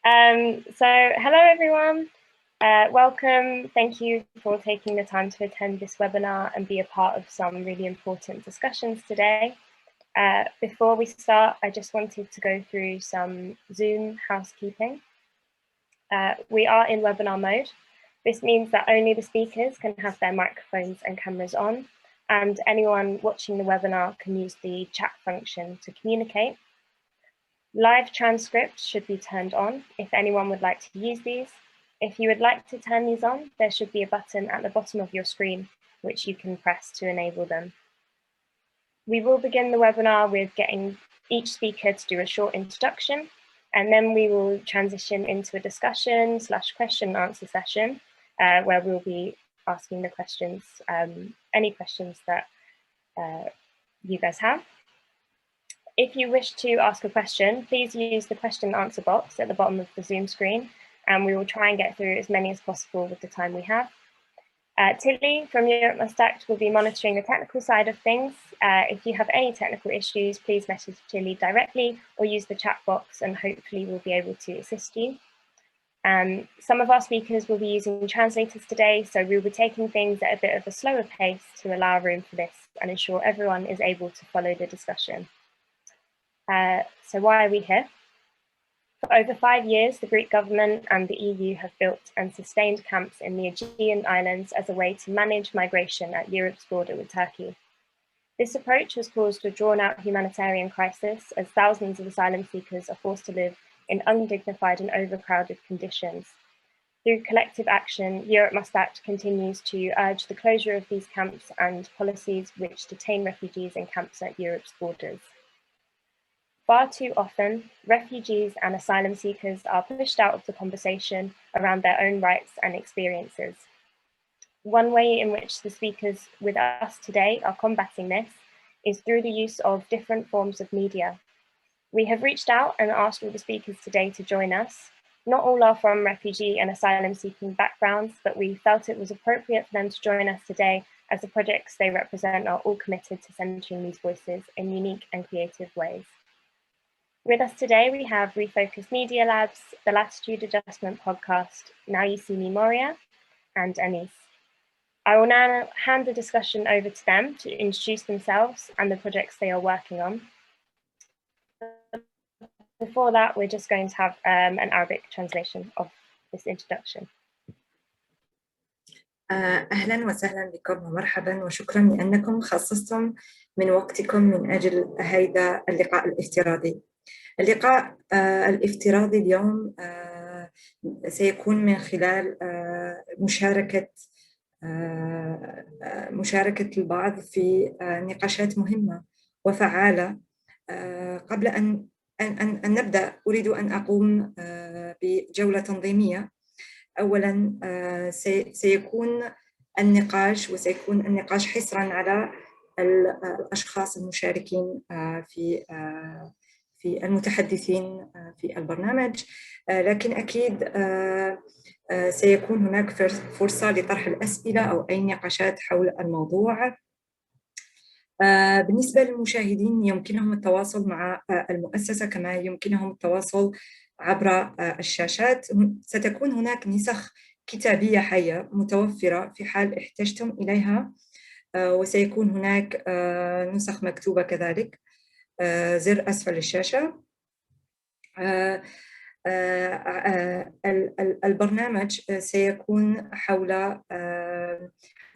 Hello everyone, welcome. Thank you for taking the time to attend this webinar and be a part of some really important discussions today. Before we start, I just wanted to go through some Zoom housekeeping. We are in webinar mode. This means that only the speakers can have their microphones and cameras on, and anyone watching the webinar can use the chat function to communicate. Live transcripts should be turned on if anyone would like to use these. If you would like to turn these on, there should be a button at the bottom of your screen, which you can press to enable them. We will begin the webinar with getting each speaker to do a short introduction, and then we will transition into a discussion / question and answer session, where we'll be asking the questions, any questions that you guys have. If you wish to ask a question, please use the question and answer box at the bottom of the Zoom screen, and we will try and get through as many as possible with the time we have. Tilly from Europe Must Act will be monitoring the technical side of things. If you have any technical issues, please message Tilly directly or use the chat box, and hopefully we'll be able to assist you. Some of our speakers will be using translators today, so we'll be taking things at a bit of a slower pace to allow room for this and ensure everyone is able to follow the discussion. So why are we here? For over 5 years, the Greek government and the EU have built and sustained camps in the Aegean Islands as a way to manage migration at Europe's border with Turkey. This approach has caused a drawn-out humanitarian crisis as thousands of asylum seekers are forced to live in undignified and overcrowded conditions. Through collective action, Europe Must Act continues to urge the closure of these camps and policies which detain refugees in camps at Europe's borders. Far too often, refugees and asylum seekers are pushed out of the conversation around their own rights and experiences. One way in which the speakers with us today are combating this is through the use of different forms of media. We have reached out and asked all the speakers today to join us. Not all are from refugee and asylum seeking backgrounds, but we felt it was appropriate for them to join us today as the projects they represent are all committed to centering these voices in unique and creative ways. With us today, we have ReFocus Media Labs, the Latitude Adjustment Podcast, Now You See Me Moria, and Anis. I will now hand the discussion over to them to introduce themselves and the projects they are working on. Before that, we're just going to have an Arabic translation of this introduction. أهلا وسهلا بكم ومرحبا وشكرا لأنكم خصصتم من وقتكم من أجل هذا اللقاء الافتراضي. اللقاء الافتراضي اليوم سيكون من خلال مشاركة البعض في نقاشات مهمة وفعالة. قبل أن نبدأ أريد أن أقوم بجولة تنظيمية. أولاً سيكون النقاش حصراً على الأشخاص المشاركين في المتحدثين في البرنامج، لكن أكيد سيكون هناك فرصة لطرح الأسئلة أو أي نقاشات حول الموضوع. بالنسبة للمشاهدين يمكنهم التواصل مع المؤسسة كما يمكنهم التواصل عبر الشاشات. ستكون هناك نسخ كتابية حية متوفرة في حال احتجتم إليها، وسيكون هناك نسخ مكتوبة كذلك. زر أسفل الشاشة. البرنامج سيكون حول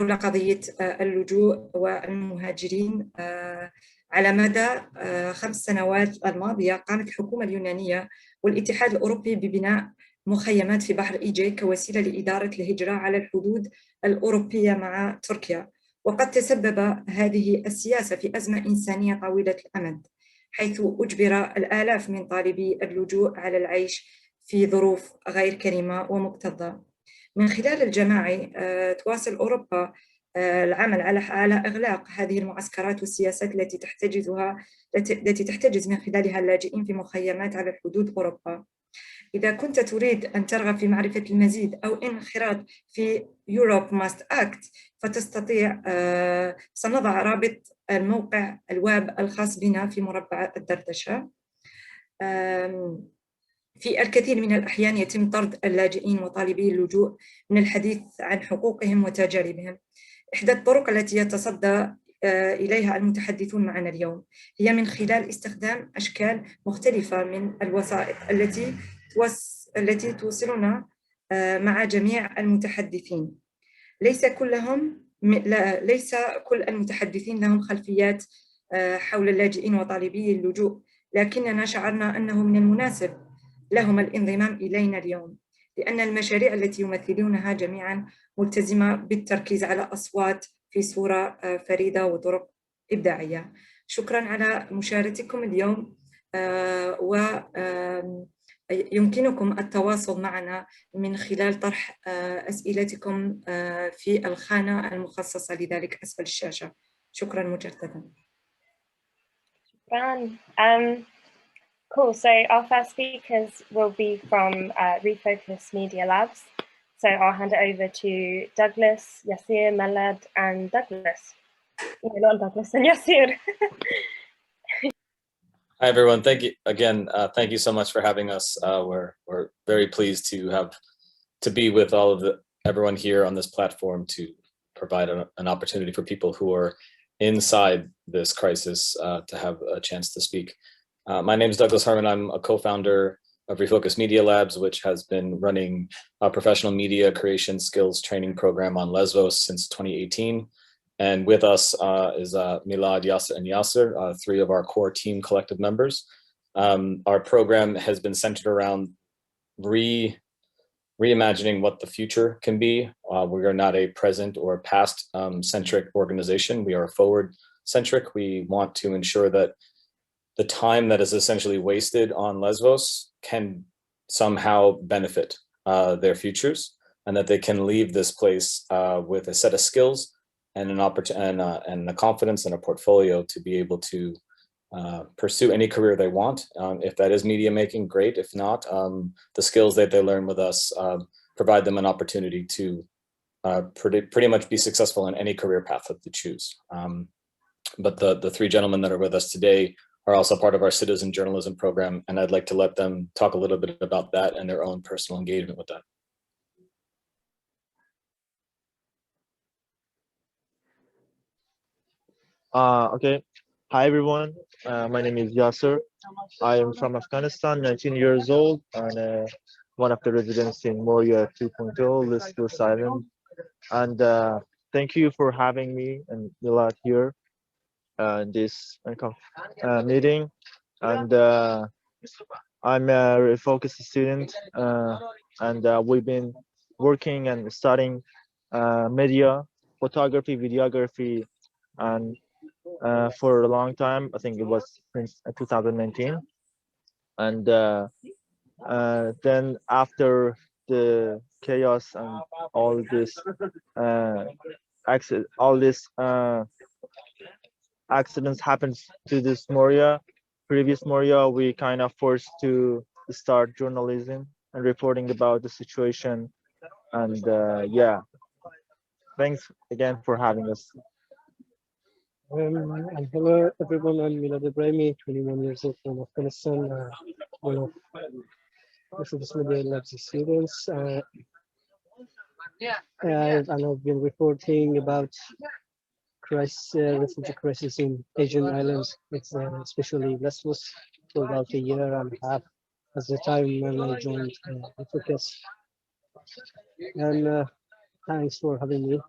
قضية اللجوء والمهاجرين. على مدى 5 سنوات الماضية قامت الحكومة اليونانية والاتحاد الأوروبي ببناء مخيمات في بحر إيجي كوسيلة لإدارة الهجرة على الحدود الأوروبية مع تركيا، وقد تسبب هذه السياسة في أزمة إنسانية طويلة الأمد، حيث أجبر الآلاف من طالبي اللجوء على العيش في ظروف غير كريمة ومكتظة. من خلال الجماعي تواصل أوروبا العمل على إغلاق هذه المعسكرات والسياسات التي تحتجز من خلالها اللاجئين في مخيمات على حدود أوروبا. إذا كنت تريد أن ترغب في معرفة المزيد أو انخراط في Europe Must Act فتستطيع سنضع رابط الموقع الويب الخاص بنا في مربع الدردشة. في الكثير من الأحيان يتم طرد اللاجئين وطالبي اللجوء من الحديث عن حقوقهم وتجاربهم. إحدى الطرق التي يتصدى إليها المتحدثون معنا اليوم هي من خلال استخدام أشكال مختلفة من الوسائط التي توصلنا مع جميع المتحدثين. ليس كل المتحدثين لهم خلفيات حول اللاجئين وطالبي اللجوء، لكننا شعرنا أنه من المناسب لهم الانضمام إلينا اليوم، لأن المشاريع التي يمثلونها جميعا ملتزمة بالتركيز على أصوات في صورة فريدة وطرق إبداعية. شكرا على مشاركتكم اليوم، ويمكنكم التواصل معنا من خلال طرح أسئلتكم في الخانة المخصصة لذلك أسفل الشاشة. شكرا مجددا. Cool. So our first speakers will be from ReFocus Media Labs. So I'll hand it over to Douglas, Yasir, Malad, and Douglas. No, not Douglas and Yasir. Hi, everyone. Thank you again. Thank you so much for having us. We're very pleased to be with all of everyone here on this platform to provide an opportunity for people who are inside this crisis to have a chance to speak. My name is Douglas Harmon. I'm a co-founder of ReFocus Media Labs, which has been running a professional media creation skills training program on Lesbos since 2018. And with us is Milad, Yasser, and Yasser, three of our core team collective members. Our program has been centered around reimagining what the future can be. We are not a present or past centric organization. We are forward centric. We want to ensure that the time that is essentially wasted on Lesbos can somehow benefit their futures, and that they can leave this place with a set of skills and an opportunity and a confidence and a portfolio to be able to pursue any career they want. If that is media making, great. If not, the skills that they learn with us provide them an opportunity to pretty much be successful in any career path that they choose. But the three gentlemen that are with us today are also part of our citizen journalism program, and I'd like to let them talk a little bit about that and their own personal engagement with that. Okay. Hi, everyone. My name is Yasser. I am from Afghanistan, 19 years old, and one of the residents in Moria 2.0, Latitude Island. And thank you for having me and Milad here in this meeting. And I'm a ReFocus student, and we've been working and studying media, photography, videography, and for a long time. I think it was since 2019. And then after the chaos and all this accidents happened to this previous Moria, we kind of forced to start journalism and reporting about the situation. And yeah, thanks again for having us. And hello everyone, I'm Milad Ibrahimi, 21 years old from Afghanistan, one of ReFocus Media Labs students. And I've been reporting about refugee crisis in Aegean Islands, especially Lesbos, for about a year and a half at the time when I joined ReFocus. And thanks for having me.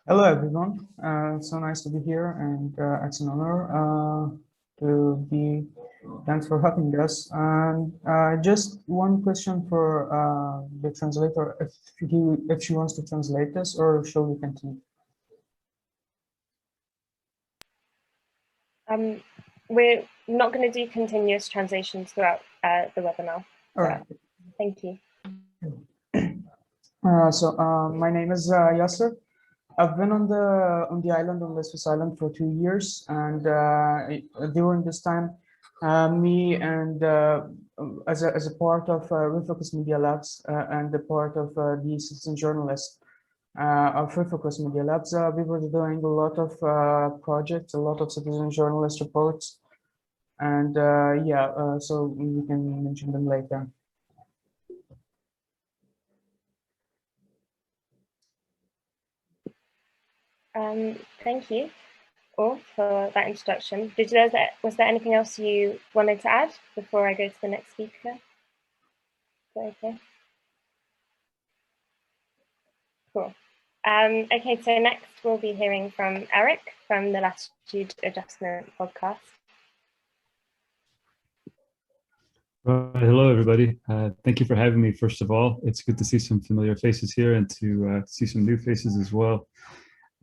Hello, everyone. So nice to be here, and it's an honor to be. Thanks for having us. And just one question for the translator: if she wants to translate this, or shall we continue? We're not going to do continuous translations throughout the webinar. All right. Thank you. My name is Yasser. I've been on the island, on Lesbos Island, for 2 years, and during this time, me and as a part of ReFocus Media Labs and the part of the citizen journalists, of ReFocus Media Labs. We were doing a lot of projects, a lot of citizen journalist reports, and so we can mention them later. Thank you all for that introduction. Was there anything else you wanted to add before I go to the next speaker? Is that okay? Cool. Okay, so next we'll be hearing from Eric from the Latitude Adjustment podcast. Hello, everybody. Thank you for having me, first of all. It's good to see some familiar faces here and to see some new faces as well.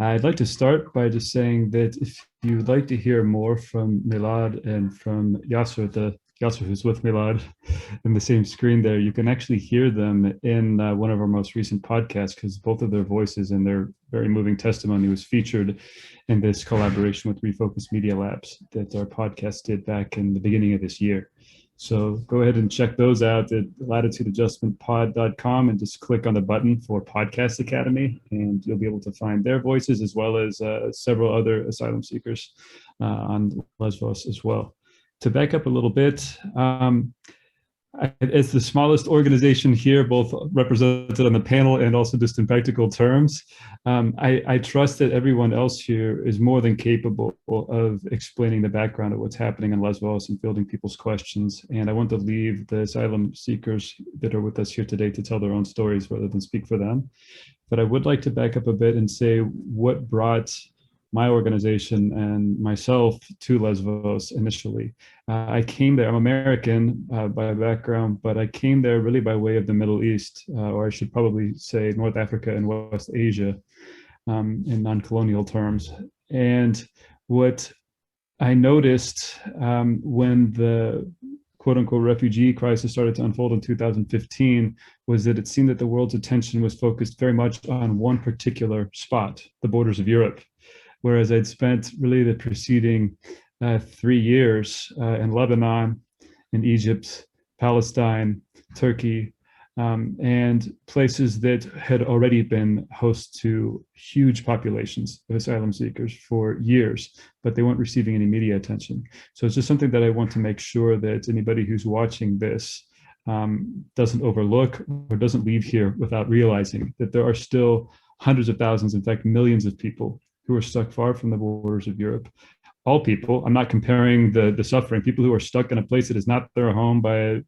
I'd like to start by just saying that if you'd like to hear more from Milad and from Yasser, Yasser who's with Milad in the same screen there, you can actually hear them in one of our most recent podcasts, because both of their voices and their very moving testimony was featured in this collaboration with ReFocus Media Labs that our podcast did back in the beginning of this year. So go ahead and check those out at latitudeadjustmentpod.com and just click on the button for Podcast Academy, and you'll be able to find their voices as well as several other asylum seekers on Lesbos as well. To back up a little bit, as the smallest organization here, both represented on the panel and also just in practical terms, I trust that everyone else here is more than capable of explaining the background of what's happening in Lesbos and fielding people's questions. And I want to leave the asylum seekers that are with us here today to tell their own stories rather than speak for them. But I would like to back up a bit and say what brought my organization and myself to Lesbos initially. I came there, I'm American by background, but I came there really by way of the Middle East, or I should probably say North Africa and West Asia in non-colonial terms. And what I noticed when the quote unquote refugee crisis started to unfold in 2015 was that it seemed that the world's attention was focused very much on one particular spot, the borders of Europe. Whereas I'd spent really the preceding 3 years in Lebanon, in Egypt, Palestine, Turkey, and places that had already been host to huge populations of asylum seekers for years, but they weren't receiving any media attention. So it's just something that I want to make sure that anybody who's watching this doesn't overlook or doesn't leave here without realizing that there are still hundreds of thousands, in fact, millions of people who are stuck far from the borders of Europe. All people, I'm not comparing the suffering, people who are stuck in a place that is not their home by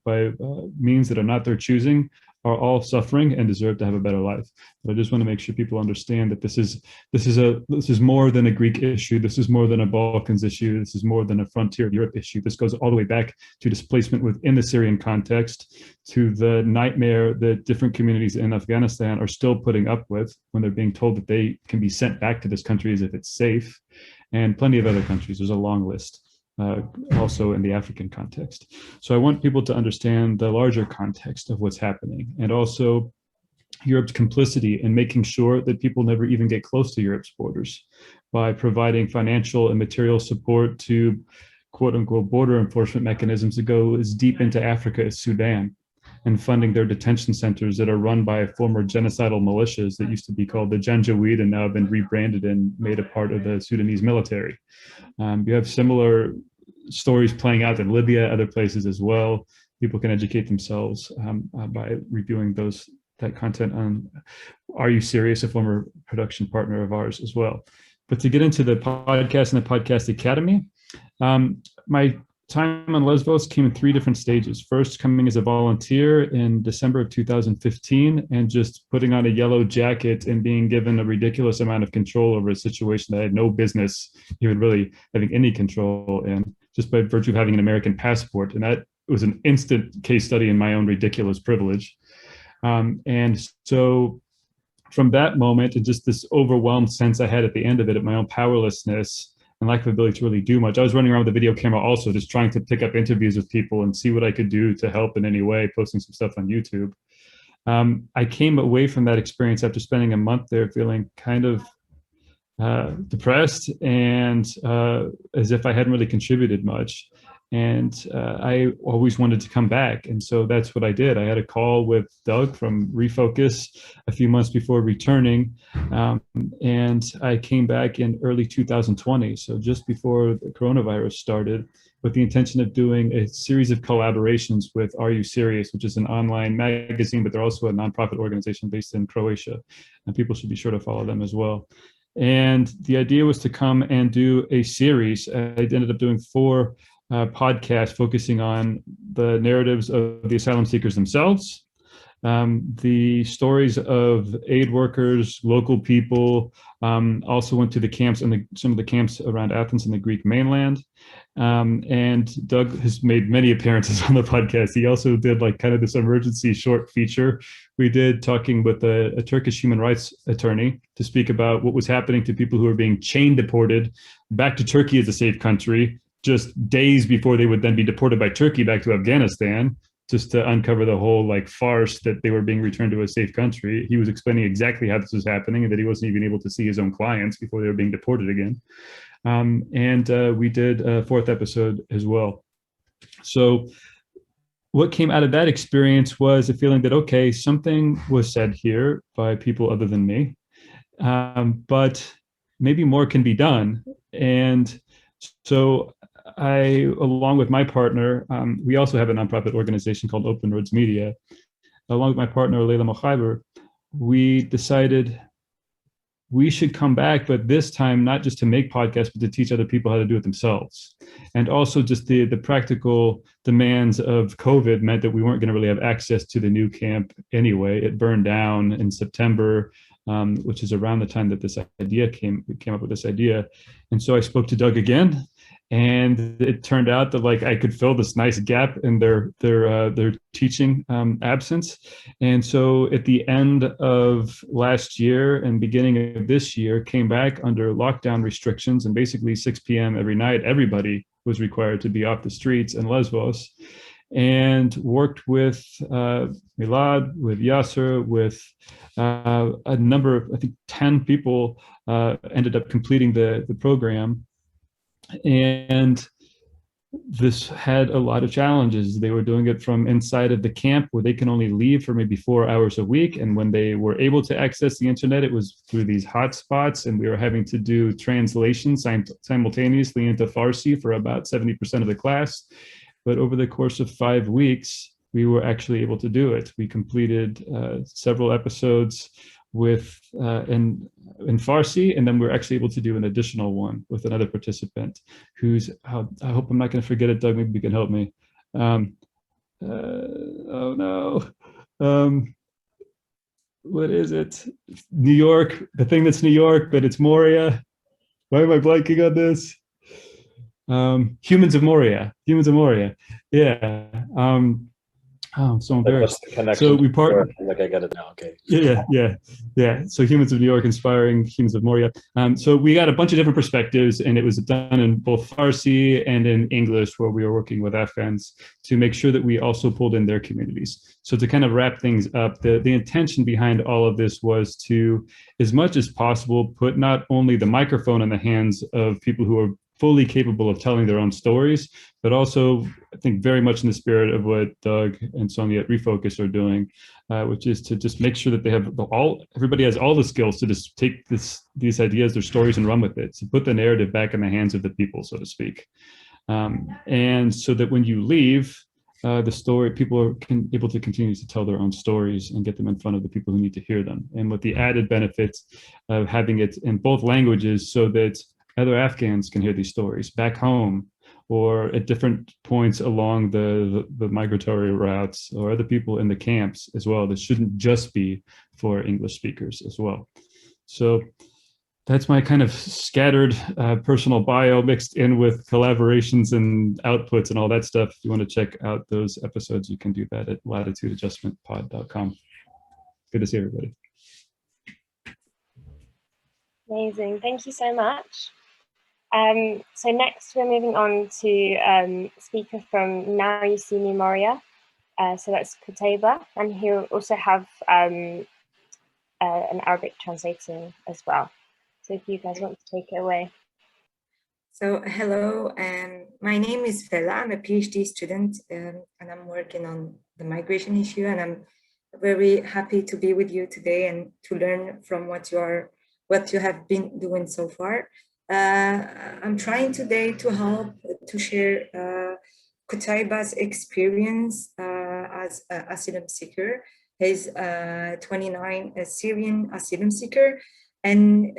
means that are not their choosing are all suffering and deserve to have a better life. But I just want to make sure people understand that this is more than a Greek issue. This is more than a Balkans issue. This is more than a frontier of Europe issue. This goes all the way back to displacement within the Syrian context, to the nightmare that different communities in Afghanistan are still putting up with when they're being told that they can be sent back to this country as if it's safe, and plenty of other countries. There's a long list. Also in the African context. So I want people to understand the larger context of what's happening, and also Europe's complicity in making sure that people never even get close to Europe's borders by providing financial and material support to quote unquote border enforcement mechanisms that go as deep into Africa as Sudan, and funding their detention centers that are run by former genocidal militias that used to be called the Janjaweed and now have been rebranded and made a part of the Sudanese military. You have similar stories playing out in Libya, other places as well. People can educate themselves by reviewing that content on Are You Serious, a former production partner of ours as well. But to get into the podcast and the Podcast Academy, my time on Lesbos came in 3 different stages. First, coming as a volunteer in December of 2015 and just putting on a yellow jacket and being given a ridiculous amount of control over a situation that I had no business even really having any control in, just by virtue of having an American passport. And that was an instant case study in my own ridiculous privilege. And so from that moment, and just this overwhelmed sense I had at the end of it, at my own powerlessness and lack of ability to really do much. I was running around with a video camera also, just trying to pick up interviews with people and see what I could do to help in any way, posting some stuff on YouTube. I came away from that experience after spending a month there feeling kind of depressed and as if I hadn't really contributed much. And I always wanted to come back. And so that's what I did. I had a call with Doug from ReFocus a few months before returning. And I came back in early 2020, so just before the coronavirus started, with the intention of doing a series of collaborations with Are You Serious, which is an online magazine, but they're also a nonprofit organization based in Croatia. And people should be sure to follow them as well. And the idea was to come and do a series. I ended up doing 4 podcasts focusing on the narratives of the asylum seekers themselves, the stories of aid workers, local people, also went to the camps and some of the camps around Athens and the Greek mainland. And Doug has made many appearances on the podcast. He also did like kind of this emergency short feature we did talking with a Turkish human rights attorney to speak about what was happening to people who were being chain deported back to Turkey as a safe country, just days before they would then be deported by Turkey back to Afghanistan, just to uncover the whole like farce that they were being returned to a safe country. He was explaining exactly how this was happening and that he wasn't even able to see his own clients before they were being deported again. And we did a 4th episode as well. So what came out of that experience was a feeling that, okay, something was said here by people other than me, but maybe more can be done. And so I, along with my partner, we also have a nonprofit organization called Open Roads Media. Along with my partner, Leila Mokhaiber, we decided we should come back, but this time not just to make podcasts, but to teach other people how to do it themselves. And also just the practical demands of COVID meant that we weren't going to really have access to the new camp anyway. It burned down in September, which is around the time that this idea came up with this idea. And so I spoke to Doug again, and it turned out that like I could fill this nice gap in their teaching absence. And so at the end of last year and beginning of this year, came back under lockdown restrictions, and basically 6 p.m. every night, everybody was required to be off the streets in Lesbos, and worked with Milad, with Yasser, with a number of, I think 10 people ended up completing the program. And this had a lot of challenges. They were doing it from inside of the camp where they can only leave for maybe 4 hours a week. And when they were able to access the internet, it was through these hotspots, and we were having to do translations simultaneously into Farsi for about 70% of the class. But over the course of 5 weeks, we were actually able to do it. We completed several episodes with in Farsi, and then we're actually able to do an additional one with another participant who's, I hope I'm not going to forget it, Doug, maybe you can help me. Oh no. What is it? New York, the thing that's New York, but it's Moria. Why am I blanking on this? Humans of Moria. Yeah. Oh, I'm so embarrassed. What's the connection? So we part. Like I got it now. Okay. Yeah. So Humans of New York inspiring Humans of Moria. So we got a bunch of different perspectives, and it was done in both Farsi and in English, where we were working with Afghans to make sure that we also pulled in their communities. So to kind of wrap things up, the intention behind all of this was to, as much as possible, put not only the microphone in the hands of people who are fully capable of telling their own stories, but also I think very much in the spirit of what Doug and Sonia at ReFocus are doing, which is to just make sure that they have everybody has all the skills to just take these ideas, their stories, and run with it, to put the narrative back in the hands of the people, so to speak. And so that when you leave the story, people are able to continue to tell their own stories and get them in front of the people who need to hear them. And with the added benefits of having it in both languages, so that other Afghans can hear these stories back home, or at different points along the migratory routes, or other people in the camps as well. This shouldn't just be for English speakers as well. So that's my kind of scattered personal bio mixed in with collaborations and outputs and all that stuff. If you want to check out those episodes, you can do that at latitudeadjustmentpod.com. Good to see everybody. Amazing, thank you so much. So next we're moving on to a speaker from Now You See Me Moria. So that's Kutaiba, and he'll also have an Arabic translating as well. So if you guys want to take it away. So hello, and My name is Fela. I'm a PhD student, and I'm working on the migration issue. And I'm very happy to be with you today and to learn from what you have been doing so far. I'm trying today to help to share Qutaiba's experience as an asylum seeker. He's 29, a Syrian asylum seeker, and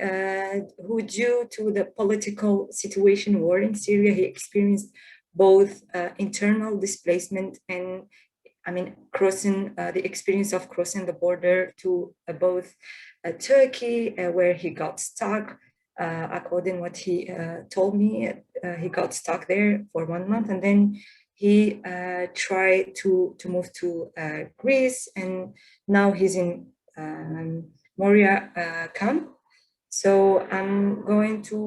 who, due to the political situation, war in Syria, he experienced both internal displacement and, crossing the experience of crossing the border to both Turkey, where he got stuck. According what he told me, he got stuck there for 1 month, and then he tried to move to Greece, and now he's in Moria camp. So I'm going to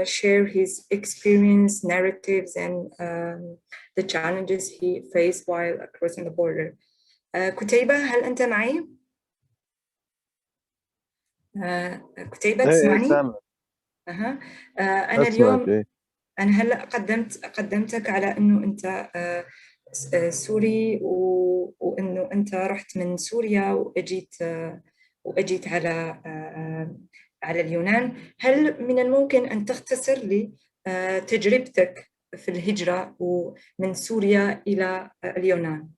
share his experience, narratives, and the challenges he faced while crossing the border. كتيبة، هل أنت معي؟ كتيبة تسمعني؟ أنا اليوم أنا هلأ قدمتك على إنه أنت سوري، وإنه أنت رحت من سوريا وأجيت على اليونان. هل من الممكن أن تختصر لي تجربتك في الهجرة من سوريا إلى اليونان؟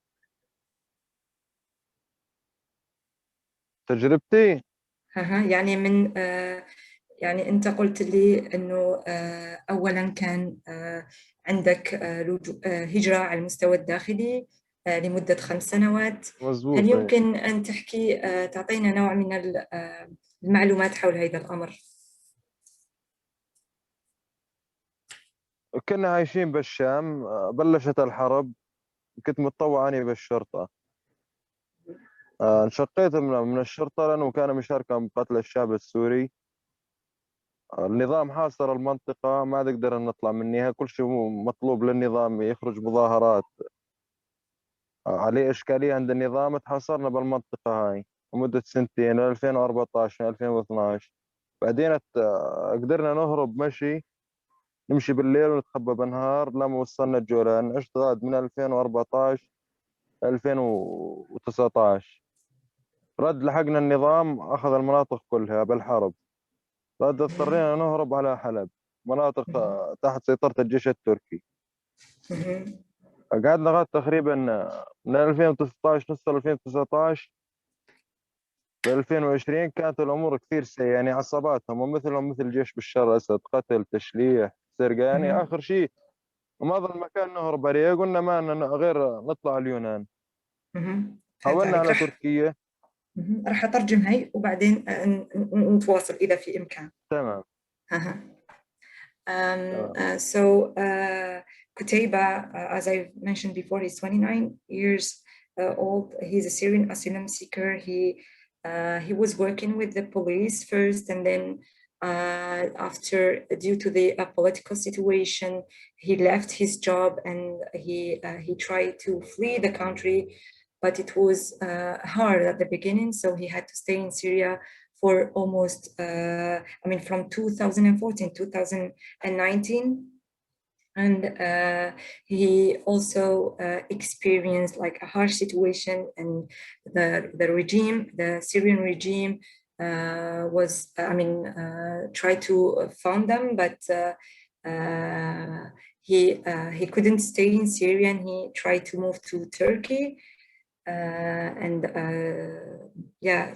تجربتي يعني من يعني أنت قلت لي أنه أولاً كان عندك هجرة على المستوى الداخلي لمدة 5 سنوات. مزبوط. هل يمكن أن تحكي تعطينا نوع من المعلومات حول هذا الأمر؟ كنا عايشين بالشام، بلشت الحرب، كنت متطوع أنا بالشرطة. انشقيت من الشرطة لأنه كان مشاركة بقتل الشعب السوري. النظام حاصر المنطقة، ما نقدر نطلع منها، كل شيء مطلوب للنظام، يخرج مظاهرات عليه إشكالية عند النظام. تحاصرنا بالمنطقة هاي لمدة 2 سنين، 2014 2012. بعدين قدرنا نهرب مشي، نمشي بالليل ونتخبى بالنهار لما وصلنا الجولان. عشت غاد من 2014 2019. رد لحقنا النظام، أخذ المناطق كلها بالحرب. رد اضطرينا نهرب على حلب، مناطق تحت سيطرة الجيش التركي. قعدنا غاد تقريبا من 2019 نص 2019 ب 2020. كانت الأمور كثير سيئة، يعني عصاباتهم ومثلهم مثل جيش بشار الأسد، قتل، تشليح، سرقة. يعني آخر شيء ما ظل مكان نهرب عليه، قلنا ما لنا غير نطلع اليونان. حاولنا على تركيا. راح أترجم هاي وبعدين نتواصل إذا في إمكان. تمام. So Qutaiba, as I mentioned before, he's 29 years old. He's a Syrian asylum seeker. He was working with the police first, and then after, due to the political situation, he left his job and he tried to flee the country, but it was hard at the beginning, so he had to stay in Syria for almost, from 2014, 2019. And he also experienced like a harsh situation, and the regime, the Syrian regime tried to fund them, but he couldn't stay in Syria, and he tried to move to Turkey.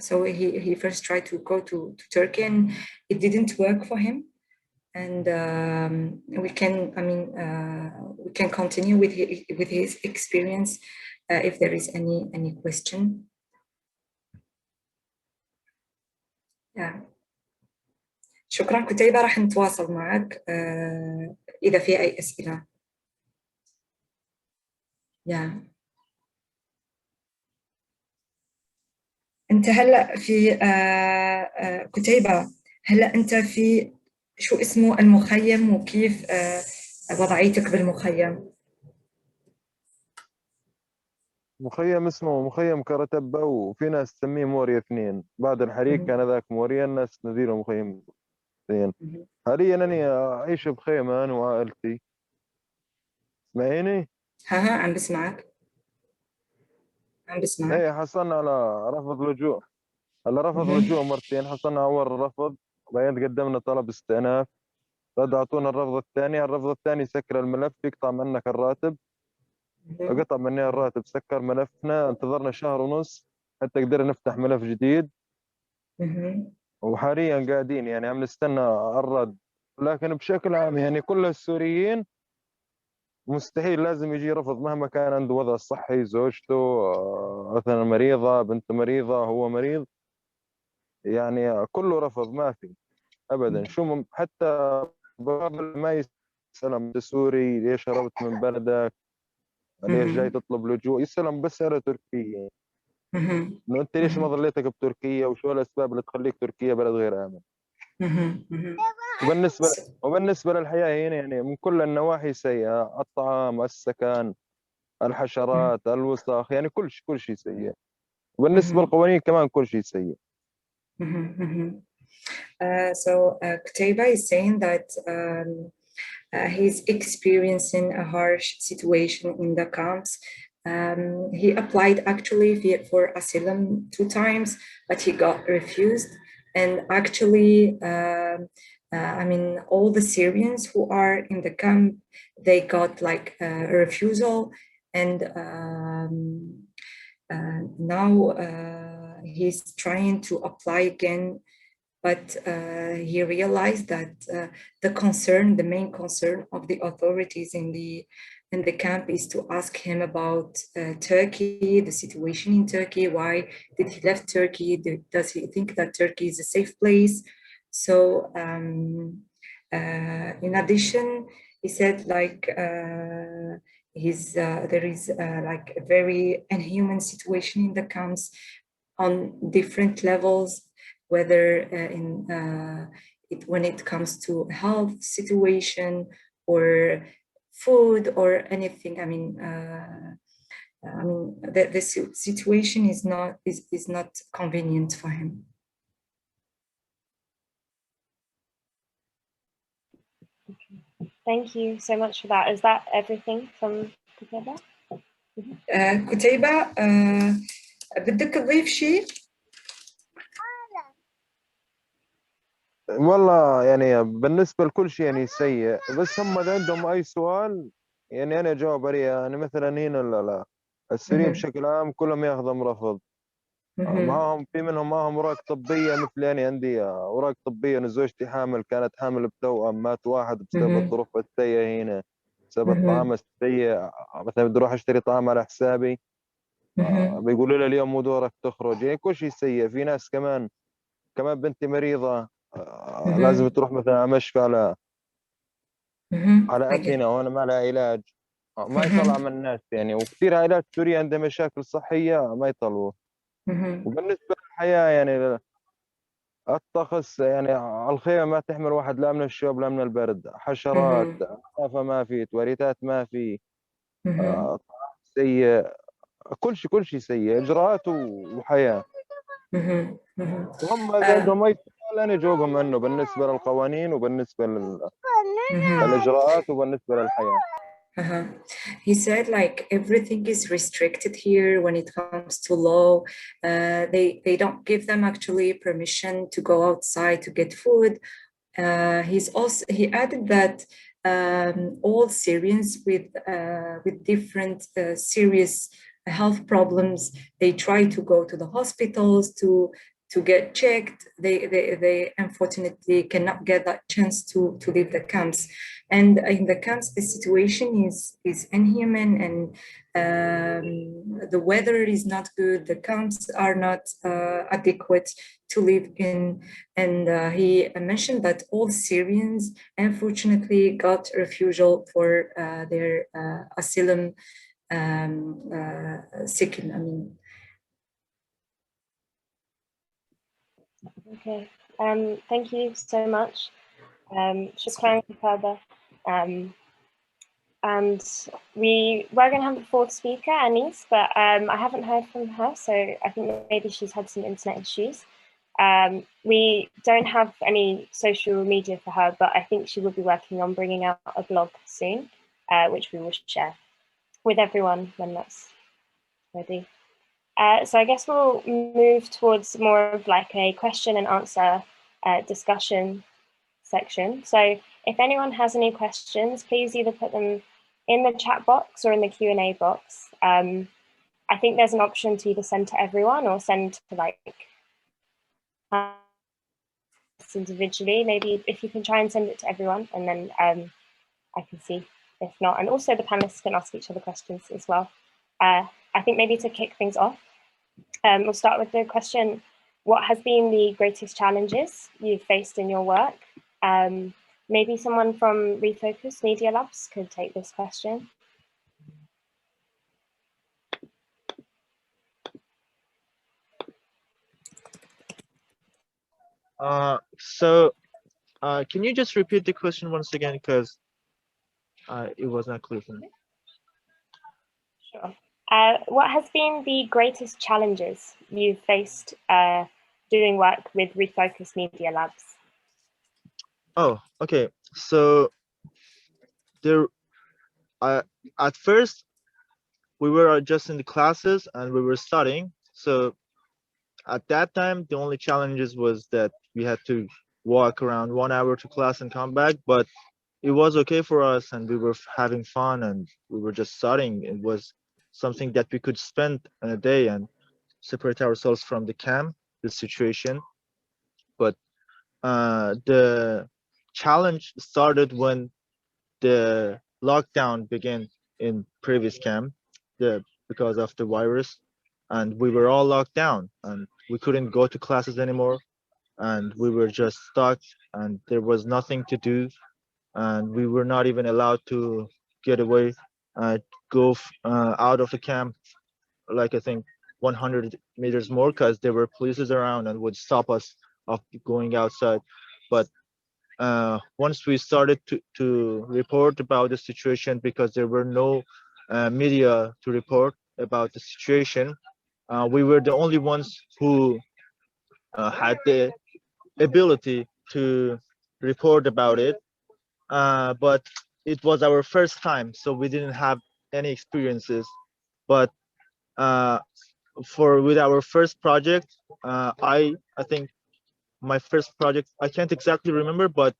So he first tried to go to Turkey, and it didn't work for him. And we can continue with his experience if there is any question. شكرا كتيبة، راح نتواصل معك إذا في أي أسئلة. أنت هلأ في كتيبة، هلأ أنت في شو اسمه المخيم، وكيف وضعيتك بالمخيم؟ مخيم اسمه مخيم كرتبة، وفي ناس تسميه موريا 2. بعد الحريق كان ذاك موريا، الناس نذيله مخيم 2. حاليا أنا أعيش بخيمة أنا وعائلتي. تسمعيني؟ ها عم بسمعك. ايه حصلنا على رفض لجوء. هلا رفض لجوء مرتين، حصلنا أول رفض وبعدين قدمنا طلب استئناف، رد أعطونا الرفض الثاني. الرفض الثاني سكر الملف، يقطع منك الراتب. قطع مني الراتب، سكر ملفنا، انتظرنا شهر ونص حتى قدرنا نفتح ملف جديد. وحاليا قاعدين يعني عم نستنى الرد. لكن بشكل عام يعني كل السوريين مستحيل لازم يجي رفض مهما كان عنده وضع صحي، زوجته مثلا مريضة، بنته مريضة، هو مريض، يعني كله رفض ما في ابدا. شو حتى قبل ما يسلم انت سوري ليش هربت من بلدك، ليش جاي تطلب لجوء، يسلم بس على تركيا، انه انت ليش ما ظليتك بتركيا وشو الاسباب اللي تخليك تركيا بلد غير امن. وبالنسبه وبالنسبه للحياه هنا يعني من كل النواحي سيئه، الطعام، السكن، الحشرات، الوسخ، يعني كل شيء سيء. وبالنسبه للقوانين كمان كل شيء سيء. So Qutaiba is saying that he's experiencing a harsh situation in the camps. He applied actually for asylum 2 times, but he got refused. And actually, I mean, all the Syrians who are in the camp, they got like a refusal. And now he's trying to apply again, but he realized that the main concern of the authorities in the camp is to ask him about Turkey, the situation in Turkey. Why did he left Turkey? Does he think that Turkey is a safe place? So in addition, he said like there is like a very inhuman situation in the camps on different levels, whether when it comes to health situation or food or anything. I mean, the situation is not convenient for him. Thank you so much for that. Is that everything from Qutaiba? Qutaiba, بدك تضيف شيء؟ والله يعني بالنسبة لكل شيء يعني سيء، بس هم إذا عندهم أي سؤال يعني أنا أجاوب عليه. يعني مثلا هنا لا السوريين بشكل عام كلهم ياخذهم رفض. معاهم في منهم معاهم أوراق طبية، مثل يعني عندي أوراق طبية، أنا زوجتي حامل، كانت حامل بتوأم، مات واحد بسبب الظروف السيئة هنا، بسبب الطعام السيء. مثلا بدي أروح أشتري طعام على حسابي، بيقولوا لي اليوم مو دورك تخرج. يعني كل شيء سيء. في ناس كمان بنتي مريضة، لازم تروح مثلا على مشفى على أثينا وأنا ما لها علاج، ما يطلع من الناس يعني. وكثير عائلات سورية عندها مشاكل صحية ما يطلعوا. وبالنسبة للحياة يعني الطقس يعني الخيمة ما تحمل واحد لا من الشوب لا من البرد، حشرات، نظافة ما في، تواليتات ما في، طعام سيء، كل شيء سيء، إجراءات وحياة. وهم إذا عندهم أي سؤال أنا أجاوبهم عنه بالنسبة للقوانين وبالنسبة للإجراءات وبالنسبة للحياة. He said like everything is restricted here when it comes to law. They don't give them actually permission to go outside to get food. He added that all Syrians with different serious health problems, they try to go to the hospitals to get checked. They unfortunately cannot get that chance to leave the camps. And in the camps, the situation is inhuman, and the weather is not good. The camps are not adequate to live in. And he mentioned that all Syrians, unfortunately, got refusal for their asylum seeking. I mean. Okay. Thank you so much. Shukran Qutaiba. And we're going to have the fourth speaker, Anis, but I haven't heard from her, so I think maybe she's had some internet issues. We don't have any social media for her, but I think she will be working on bringing out a blog soon. which we will share with everyone when that's ready. So I guess we'll move towards more of like a question and answer discussion section. So if anyone has any questions, please either put them in the chat box or in the Q&A box. I think there's an option to either send to everyone or send to like individually. Maybe if you can try and send it to everyone, and then I can see if not. And also the panelists can ask each other questions as well. I think maybe to kick things off, we'll start with the question, what has been the greatest challenges you've faced in your work? Maybe someone from ReFocus Media Labs could take this question. Can you just repeat the question once again, because it was not clear for me. Sure. What has been the greatest challenges you've faced doing work with ReFocus Media Labs? Oh, okay. So there, at first we were just in the classes and we were studying. So at that time, the only challenges was that we had to walk around 1 hour to class and come back, but it was okay for us and we were having fun and we were just studying. It was something that we could spend in a day and separate ourselves from the camp, the situation. But the challenge started when the lockdown began in previous camp because of the virus, and we were all locked down and we couldn't go to classes anymore, and we were just stuck and there was nothing to do, and we were not even allowed to get away, go out of the camp, like I think 100 meters more, because there were polices around and would stop us of going outside. But once we started to report about the situation, because there were no media to report about the situation, we were the only ones who had the ability to report about it. But it was our first time, so we didn't have any experiences. But with our first project, I think my first project, I can't exactly remember, but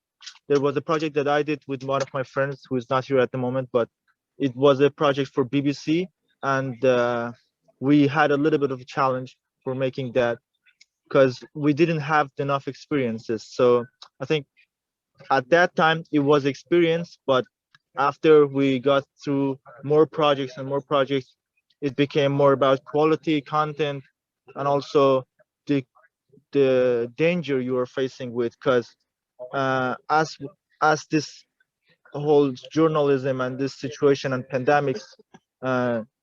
there was a project that I did with one of my friends who is not here at the moment, but it was a project for BBC, and we had a little bit of a challenge for making that because we didn't have enough experiences. So I think at that time it was experience, but after we got through more projects and more projects, it became more about quality content and also the danger you are facing with, because as this whole journalism and this situation and pandemics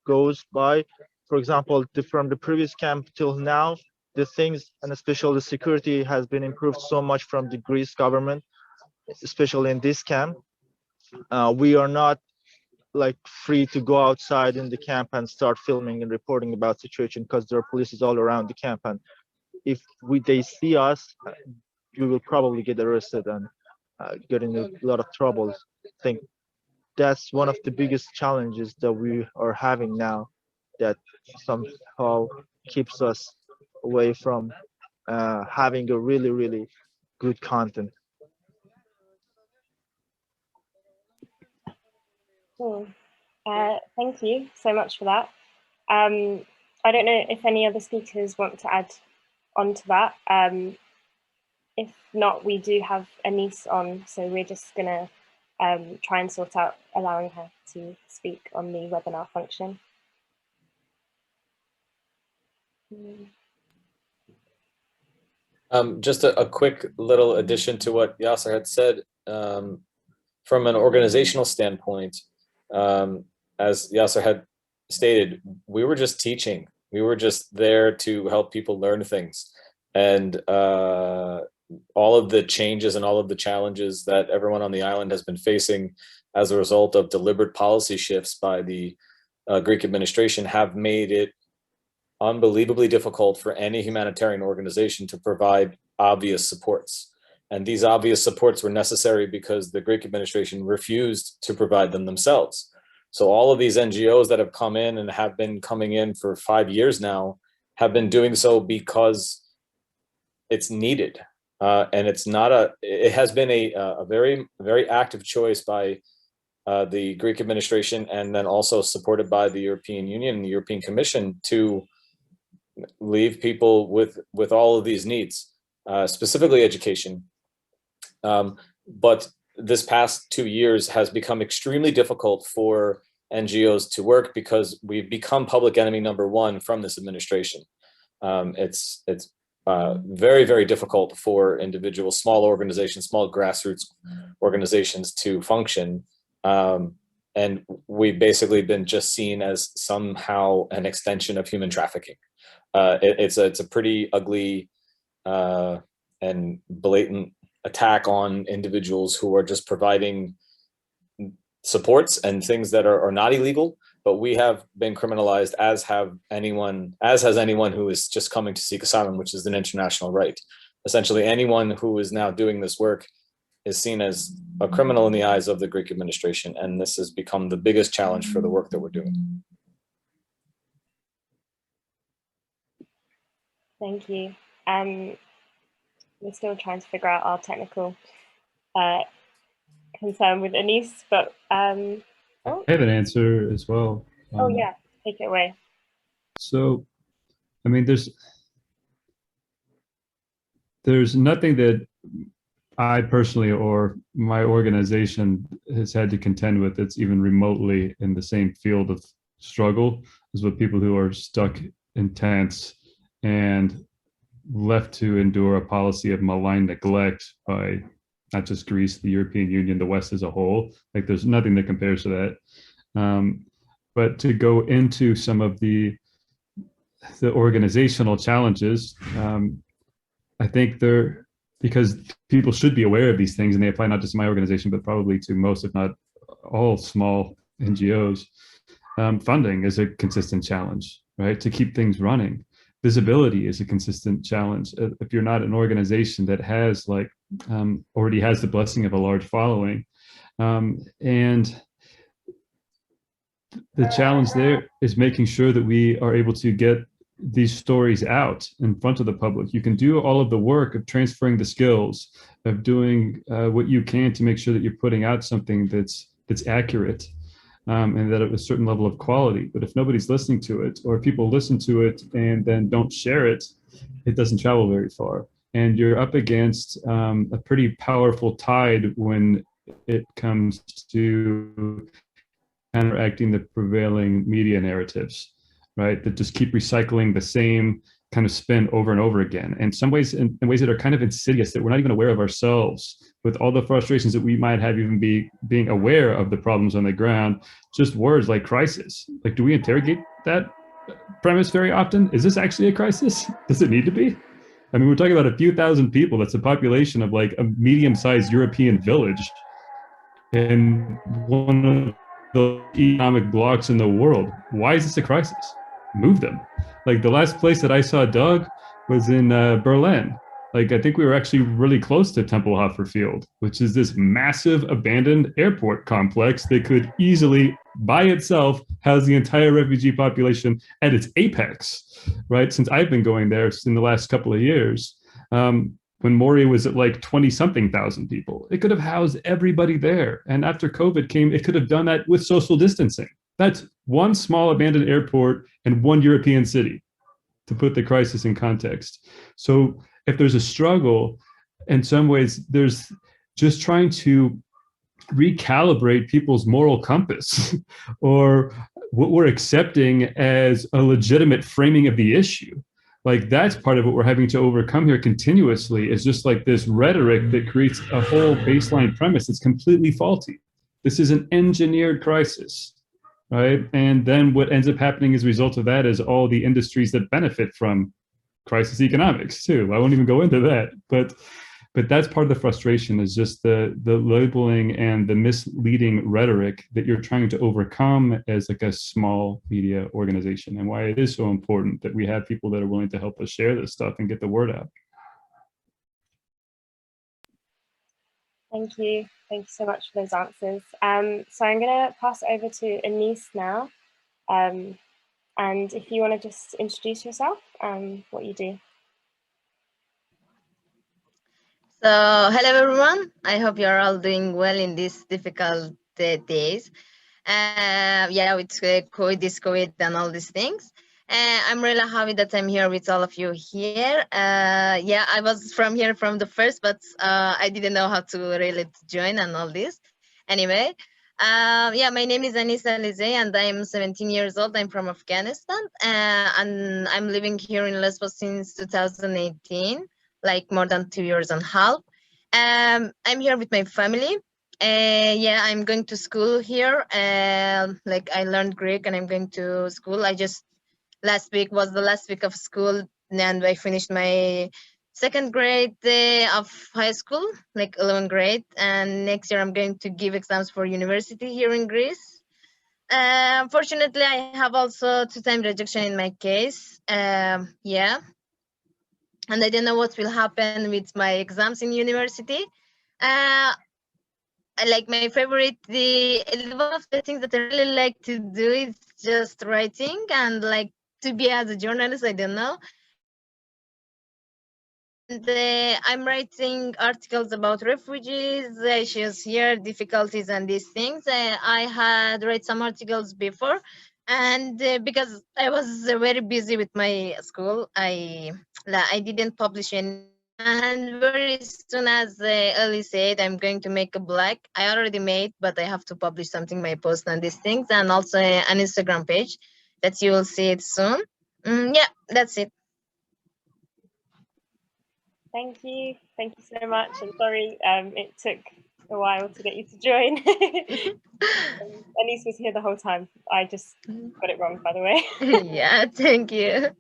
goes by, for example, from the previous camp till now, the things and especially the security has been improved so much from the Greece government, especially in this camp. We are not like free to go outside in the camp and start filming and reporting about situation, because there are police all around the camp, and if they see us, we will probably get arrested and get in a lot of troubles. I think that's one of the biggest challenges that we are having now, that somehow keeps us away from having a really, really good content. Cool. Thank you so much for that. I don't know if any other speakers want to add on to that. If not, we do have Anise on, so we're just gonna try and sort out allowing her to speak on the webinar function. Just a quick little addition to what Yasser had said. From an organizational standpoint, as Yasser had stated, we were just teaching. We were just there to help people learn things. And all of the changes and all of the challenges that everyone on the island has been facing as a result of deliberate policy shifts by the Greek administration have made it unbelievably difficult for any humanitarian organization to provide obvious supports. And these obvious supports were necessary because the Greek administration refused to provide them themselves. So all of these NGOs that have come in and have been coming in for 5 years now have been doing so because it's needed. And it's not it has been a very, very active choice by the Greek administration, and then also supported by the European Union and the European Commission, to leave people with all of these needs, specifically education. But this past 2 years has become extremely difficult for NGOs to work because we've become public enemy #1 from this administration. It's very, very difficult for individual small organizations, small grassroots organizations to function. And we've basically been just seen as somehow an extension of human trafficking. It's a pretty ugly and blatant attack on individuals who are just providing supports and things that are not illegal, but we have been criminalized, as has anyone who is just coming to seek asylum, which is an international right. Essentially, anyone who is now doing this work is seen as a criminal in the eyes of the Greek administration, and this has become the biggest challenge for the work that we're doing. Thank you. We're still trying to figure out our technical concern with Anis, but I have an answer as well. Oh yeah, take it away. So, I mean, there's nothing that I personally or my organization has had to contend with that's even remotely in the same field of struggle as with people who are stuck in tents and left to endure a policy of malign neglect by not just Greece, the European Union, the West as a whole. Like, there's nothing that compares to that. But to go into some of the organizational challenges, I think because people should be aware of these things, and they apply not just to my organization, but probably to most, if not all, small NGOs. Funding is a consistent challenge, right? To keep things running. Visibility is a consistent challenge. If you're not an organization that has already has the blessing of a large following, and the challenge there is making sure that we are able to get these stories out in front of the public. You can do all of the work of transferring the skills, of doing what you can to make sure that you're putting out something that's accurate, and that of a certain level of quality. But if nobody's listening to it, or people listen to it and then don't share it, it doesn't travel very far. And you're up against a pretty powerful tide when it comes to counteracting the prevailing media narratives, right? That just keep recycling the same kind of spin over and over again. And some ways, in ways that are kind of insidious, that we're not even aware of ourselves, with all the frustrations that we might have even being aware of the problems on the ground. Just words like crisis. Like, do we interrogate that premise very often? Is this actually a crisis? Does it need to be? I mean, we're talking about a few thousand people. That's a population of like a medium-sized European village in one of the economic blocks in the world. Why is this a crisis? Move them. Like, the last place that I saw Doug was in Berlin. Like, I think we were actually really close to Tempelhofer Field, which is this massive abandoned airport complex that could easily, by itself, house the entire refugee population at its apex, right? Since I've been going there in the last couple of years, when Moria was at like 20-something thousand people, it could have housed everybody there. And after COVID came, it could have done that with social distancing. That's one small abandoned airport in one European city, to put the crisis in context. So if there's a struggle, in some ways, there's just trying to recalibrate people's moral compass or what we're accepting as a legitimate framing of the issue. Like, that's part of what we're having to overcome here continuously, is just like this rhetoric that creates a whole baseline premise that's completely faulty. This is an engineered crisis, right? And then what ends up happening as a result of that is all the industries that benefit from crisis economics too. I won't even go into that, but that's part of the frustration, is just the labeling and the misleading rhetoric that you're trying to overcome as like a small media organization, and why it is so important that we have people that are willing to help us share this stuff and get the word out. Thank you. Thank you so much for those answers. So I'm going to pass over to Anis now. And if you want to just introduce yourself, what you do. So, hello everyone. I hope you're all doing well in these difficult days. Yeah, with COVID and all these things. I'm really happy that I'm here with all of you here. Yeah, I was from here from the first, but I didn't know how to really join and all this. Anyway, yeah, my name is Anis Alizé and I'm 17 years old. I'm from Afghanistan and I'm living here in Lesbos since 2018, like more than 2 years and a half. I'm here with my family. Yeah, I'm going to school here. Like I learned Greek and I'm going to school. Last week was the last week of school and I finished my second grade of high school, like 11th grade. And next year I'm going to give exams for university here in Greece. Fortunately, I have also two-time rejection in my case. Yeah. And I don't know what will happen with my exams in university. Like my favorite, one of the things that I really like to do is just writing and like to be as a journalist, I don't know. And I'm writing articles about refugees, issues here, difficulties and these things. I had read some articles before and because I was very busy with my school, I didn't publish any. And very soon, as Ali said, I'm going to make a blog. I already made, but I have to publish something, my post and these things, and also an Instagram page that you will see it soon. Yeah, that's it. Thank you. Thank you so much. I'm sorry it took a while to get you to join. Anis was here the whole time. I just got it wrong, by the way. Yeah, thank you.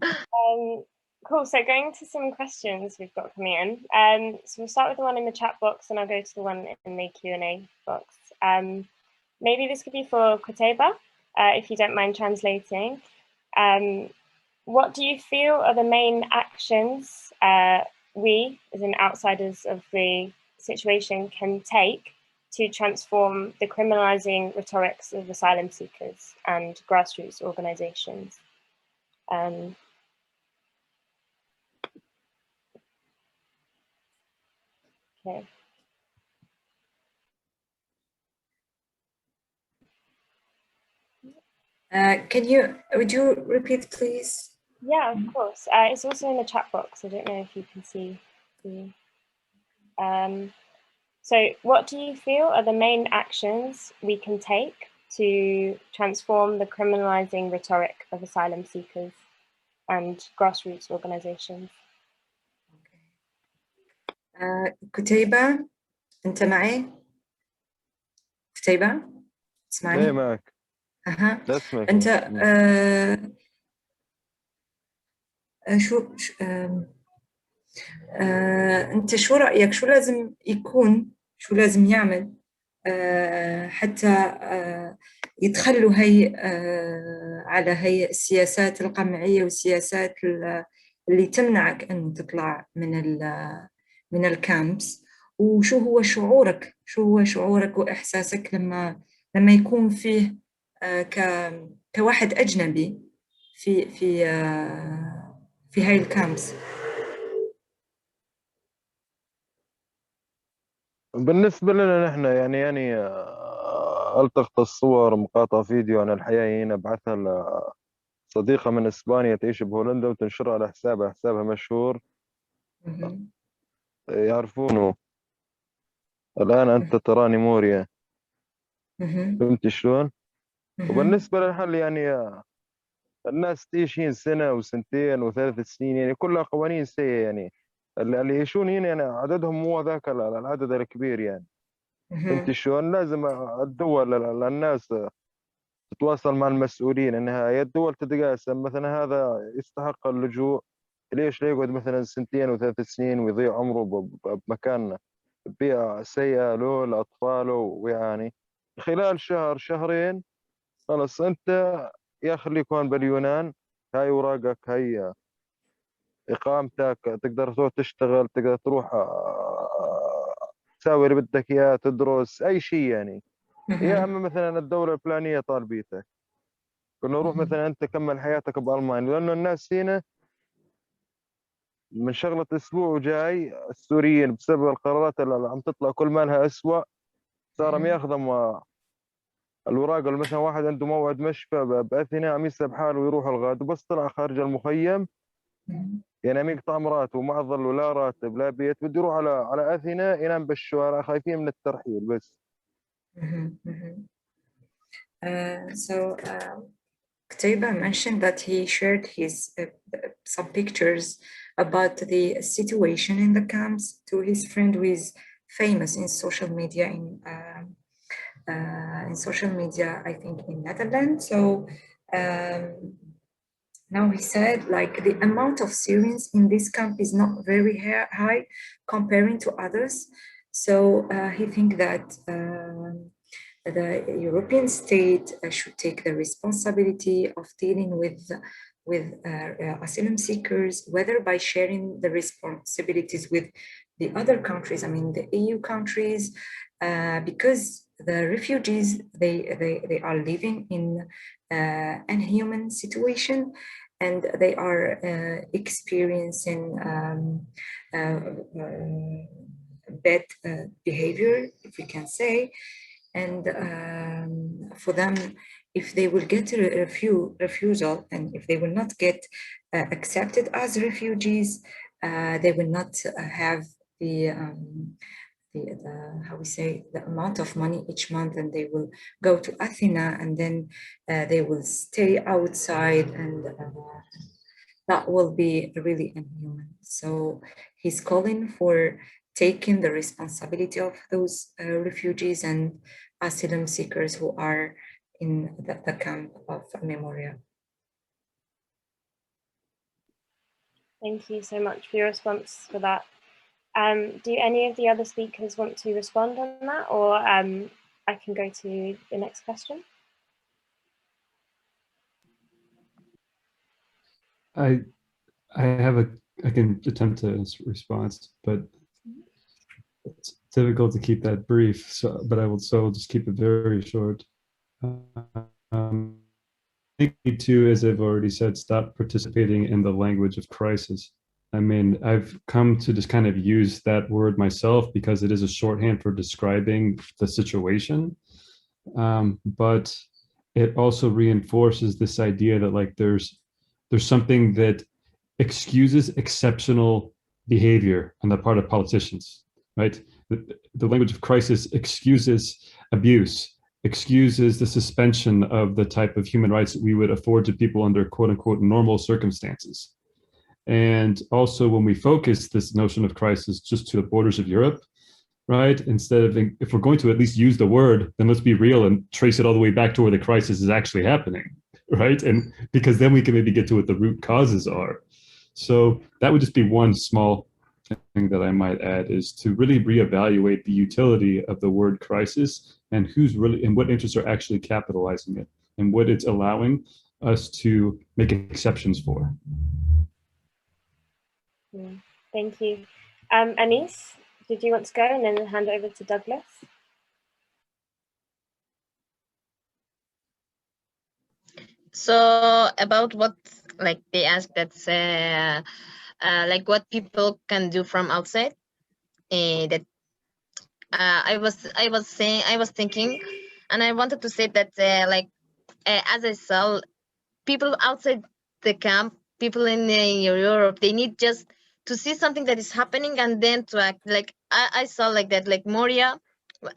Cool, so going to some questions we've got coming in. So we'll start with the one in the chat box and I'll go to the one in the Q&A box. Maybe this could be for Koteba, if you don't mind translating. What do you feel are the main actions we, as in outsiders of the situation, can take to transform the criminalizing rhetorics of asylum seekers and grassroots organizations? Okay. Would you repeat, please? Yeah, of course. It's also in the chat box. I don't know if you can see. So what do you feel are the main actions we can take to transform the criminalizing rhetoric of asylum seekers and grassroots organizations? كتيبة أنت معي؟ كتيبة تسمعني؟ ايه معك. أها اسمعك. أنت أنت شو رأيك؟ شو لازم يكون؟ شو لازم يعمل حتى يتخلوا هي على هي السياسات القمعية والسياسات اللي تمنعك أن تطلع من الكامبس؟ وشو هو شعورك؟ شو هو شعورك وإحساسك لما يكون فيه كواحد أجنبي في هاي الكامبس؟ بالنسبة لنا نحن يعني التقط الصور مقاطع فيديو عن الحياة هنا، ابعثها لصديقة من اسبانيا تعيش بهولندا وتنشرها على حسابها مشهور يعرفونه. الآن أنت تراني موريا، فهمت شلون؟ وبالنسبة للحل يعني الناس تعيش هنا سنة وسنتين وثلاث سنين، يعني كلها قوانين سيئة. يعني اللي يعيشون هنا يعني عددهم مو ذاك العدد الكبير يعني. فهمت شلون؟ لازم الدول الناس تتواصل مع المسؤولين انها هي الدول تتقاسم. مثلا هذا يستحق اللجوء، ليش لا يقعد مثلا سنتين وثلاث سنين ويضيع عمره بمكان بيئة سيئة له لأطفاله ويعاني؟ خلال شهر شهرين خلص أنت يا خليك هون باليونان، هاي أوراقك، هاي إقامتك، تقدر تروح تشتغل، تقدر تروح تساوي اللي بدك اياه، تدرس اي شيء يعني. Mhm. يا اما مثلا الدوله الفلانيه طالبيتك انه روح مثلا انت كمل حياتك بالمانيا، لانه الناس هنا من شغله اسبوع وجاي السوريين بسبب القرارات اللي عم تطلع كل ما لها اسوء صار ياخذوا الوراق. مثلا واحد عنده موعد مشفى باثينا عم يسحب حاله ويروح الغد، وبس طلع خارج المخيم يعني عم يقطع مراته وما ظل لا راتب لا بيت، بده يروح على اثينا ينام بالشوارع خايفين من الترحيل بس. So Qutaiba mentioned that he shared his some pictures about the situation in the camps to his friend who is famous in social media in social media, I think in Netherlands. So now he said like the amount of Syrians in this camp is not very high comparing to others. So he think that the European state should take the responsibility of dealing with asylum seekers, whether by sharing the responsibilities with the other countries, I mean the EU countries, because the refugees, they are living in inhuman situation, and they are experiencing bad behavior, if we can say. And for them, if they will get a refusal, and if they will not get accepted as refugees, they will not have the how we say, the amount of money each month, and they will go to Athena, and then they will stay outside, and that will be really inhuman. So he's calling for taking the responsibility of those refugees and asylum seekers who are in the camp of Memoria. Thank you so much for your response for that. Do any of the other speakers want to respond on that, or I can go to the next question? I can attempt to respond, but it's difficult to keep that brief. So, but I will just keep it very short. I think too, as I've already said, stop participating in the language of crisis. I mean, I've come to just kind of use that word myself because it is a shorthand for describing the situation. But it also reinforces this idea that like there's something that excuses exceptional behavior on the part of politicians, right? The language of crisis excuses abuse, excuses the suspension of the type of human rights that we would afford to people under quote unquote normal circumstances. And also when we focus this notion of crisis just to the borders of Europe, right? Instead of, if we're going to at least use the word, then let's be real and trace it all the way back to where the crisis is actually happening, right? And because then we can maybe get to what the root causes are. So that would just be one small thing that I might add, is to really reevaluate the utility of the word crisis and who's really, and what interests are actually capitalizing it and what it's allowing us to make exceptions for. Thank you. Anis, did you want to go and then hand over to Douglas? So about what, like they asked, that's like what people can do from outside. That I was thinking, and I wanted to say that as I saw, people outside the camp, people in Europe, they need just to see something that is happening and then to act. Like I saw like that, like Moria.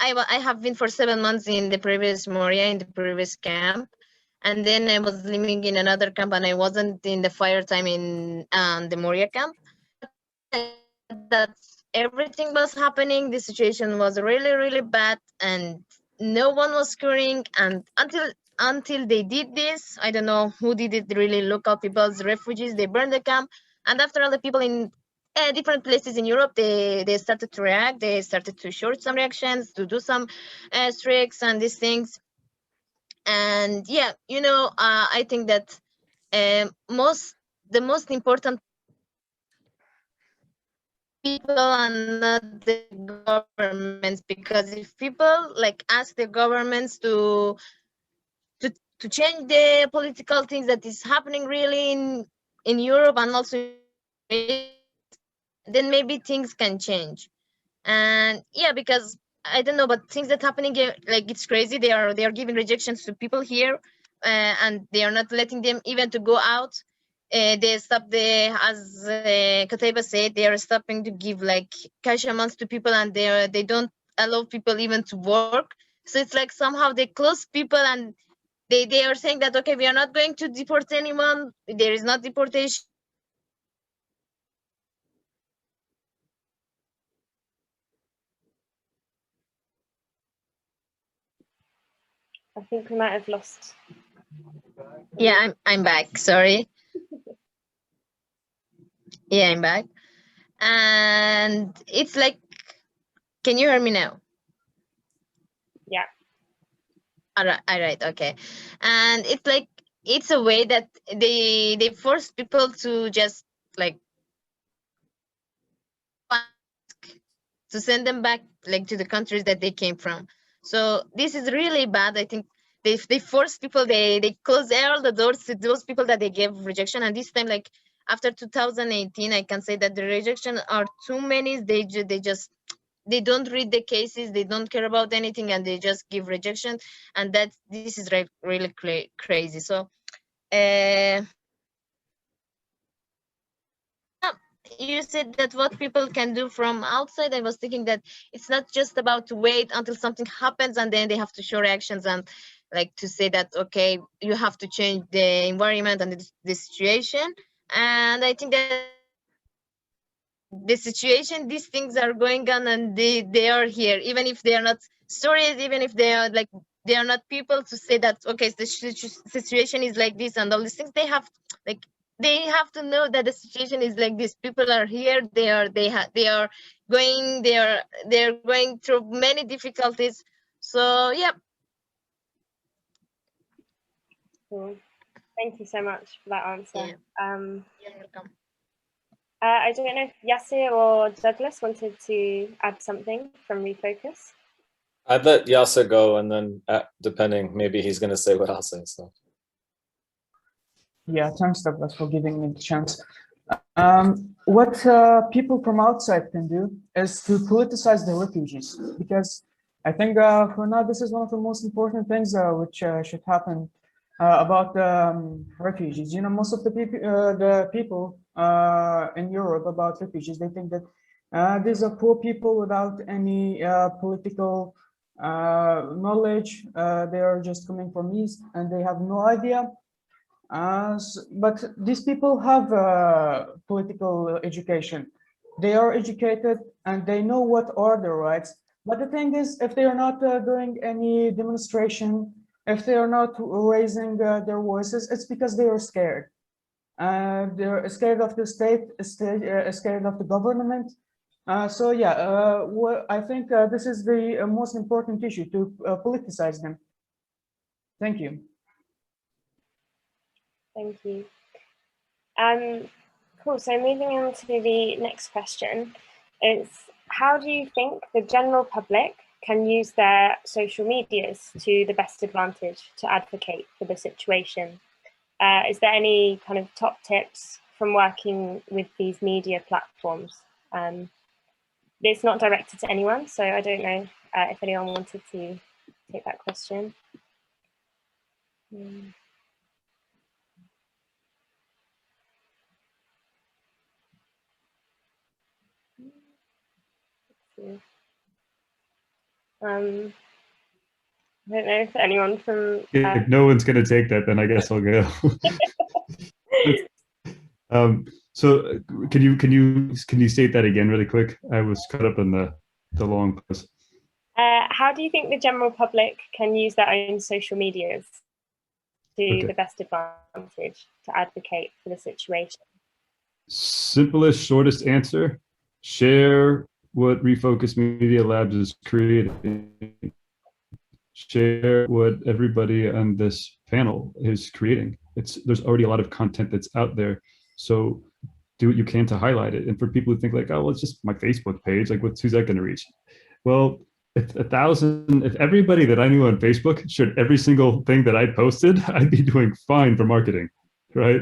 I have been for 7 months in the previous Moria, in the previous camp. And then I was living in another camp, and I wasn't in the fire time in the Moria camp. That everything was happening. The situation was really, really bad, and no one was curing. And until they did this, I don't know who did it. Really, local people's refugees. They burned the camp, and after all, the people in different places in Europe, they started to react. They started to show some reactions, to do some strikes and these things. And yeah, you know, I think that the most important people and not the governments, because if people like ask the governments to change the political things that is happening really in Europe and also then maybe things can change. And yeah, because I don't know, but things that happening here, like it's crazy. They are giving rejections to people here, and they are not letting them even to go out. They stop as Kataiba said, they are stopping to give like cash amounts to people, and they don't allow people even to work. So it's like somehow they close people, and they are saying that okay, we are not going to deport anyone. There is not deportation. I think we might have lost. Yeah, I'm back. Sorry. Yeah, I'm back. And it's like, can you hear me now? Yeah. All right, okay. And it's like, it's a way that they force people to just like to send them back like to the countries that they came from. So this is really bad. I think they force people, they close all the doors to those people that they gave rejection. And this time, like after 2018, I can say that the rejection are too many. They don't read the cases, they don't care about anything, and they just give rejection. And this is really crazy. So you said that what people can do from outside. I was thinking that it's not just about to wait until something happens and then they have to show reactions and like to say that okay, you have to change the environment and the situation. And I think that the situation, these things are going on, and they are here, even if they are not stories, even if they are like they are not people to say that okay, the situation is like this and all these things. They have to know that the situation is like this. People are here, they're going through many difficulties. So yeah. Cool. Thank you so much for that answer. Yeah. You're welcome. I don't know if Yasser or Douglas wanted to add something from ReFocus. I'd let Yasser go, and then depending, maybe he's going to say what I'll say. So. Yeah, thanks, Douglas, for giving me the chance. What people from outside can do is to politicize the refugees, because I think for now this is one of the most important things which should happen about refugees. You know, most of the people in Europe about refugees, they think that these are poor people without any political knowledge. They are just coming from east and they have no idea. But these people have political education. They are educated and they know what are their rights. But the thing is, if they are not doing any demonstration, if they are not raising their voices, it's because they are scared. They're scared of the state, scared of the government. So yeah, I think this is the most important issue, to politicize them. Thank you. Thank you. Cool. So moving on to the next question is, how do you think the general public can use their social medias to the best advantage to advocate for the situation? Is there any kind of top tips from working with these media platforms? It's not directed to anyone, so I don't know if anyone wanted to take that question. I don't know if anyone from if no one's going to take that, then I guess I'll go. So can you state that again really quick? I was caught up in the long pause. How do you think the general public can use their own social medias to the best advantage to advocate for the situation? Simplest, shortest answer: share what ReFocus Media Labs is creating. Share what everybody on this panel is creating. There's already a lot of content that's out there. So do what you can to highlight it. And for people who think like, oh, well, it's just my Facebook page, like who's that going to reach? Well, if everybody that I knew on Facebook shared every single thing that I posted, I'd be doing fine for marketing, right?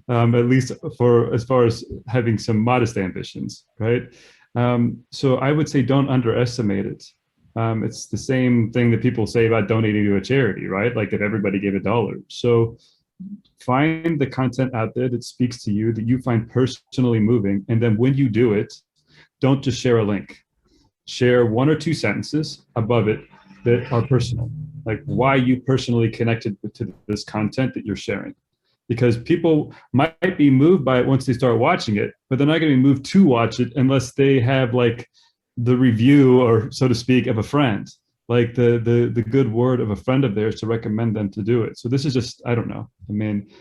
At least for as far as having some modest ambitions, right? So I would say don't underestimate it. It's the same thing that people say about donating to a charity, right? Like if everybody gave $1. So find the content out there that speaks to you, that you find personally moving. And then when you do it, don't just share a link. Share 1 or 2 sentences above it that are personal, like why you personally connected to this content that you're sharing. Because people might be moved by it once they start watching it, but they're not going to be moved to watch it unless they have like the review, or so to speak, of a friend, like the good word of a friend of theirs to recommend them to do it. So this is just, I don't know. I mean,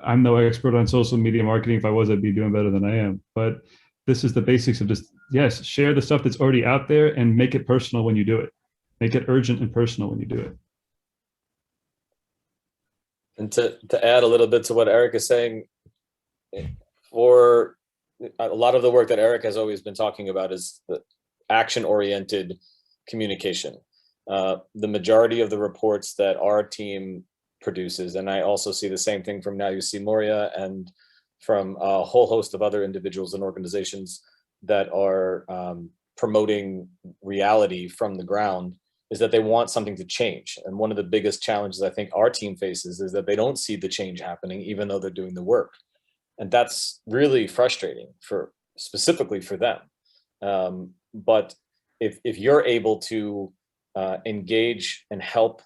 I'm no expert on social media marketing. If I was, I'd be doing better than I am. But this is the basics of just, yes, share the stuff that's already out there and make it personal when you do it. Make it urgent and personal when you do it. And to add a little bit to what Eric is saying, for a lot of the work that Eric has always been talking about is the action-oriented communication. The majority of the reports that our team produces, and I also see the same thing from Now You See Moria and from a whole host of other individuals and organizations that are promoting reality from the ground, is that they want something to change. And one of the biggest challenges I think our team faces is that they don't see the change happening, even though they're doing the work. And that's really frustrating specifically for them. But if you're able to engage and help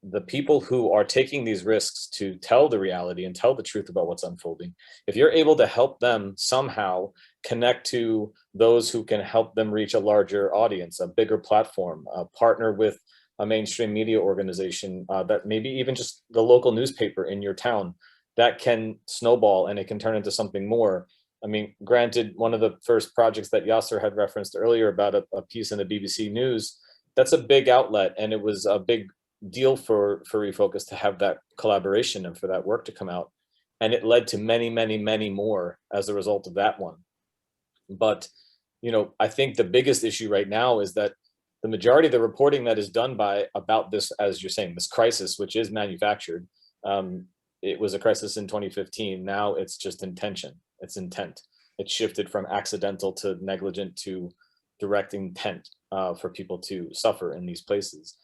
the people who are taking these risks to tell the reality and tell the truth about what's unfolding, if you're able to help them somehow connect to those who can help them reach a larger audience, a bigger platform, partner with a mainstream media organization, that maybe even just the local newspaper in your town, that can snowball and it can turn into something more. I mean, granted, one of the first projects that Yasser had referenced earlier about a piece in the BBC News, that's a big outlet, and it was a big deal for ReFocus to have that collaboration and for that work to come out. And it led to many, many, many more as a result of that one. But, you know, I think the biggest issue right now is that the majority of the reporting that is done about this, as you're saying, this crisis, which is manufactured, it was a crisis in 2015. Now it's just intention. It's intent. It shifted from accidental to negligent to direct intent for people to suffer in these places.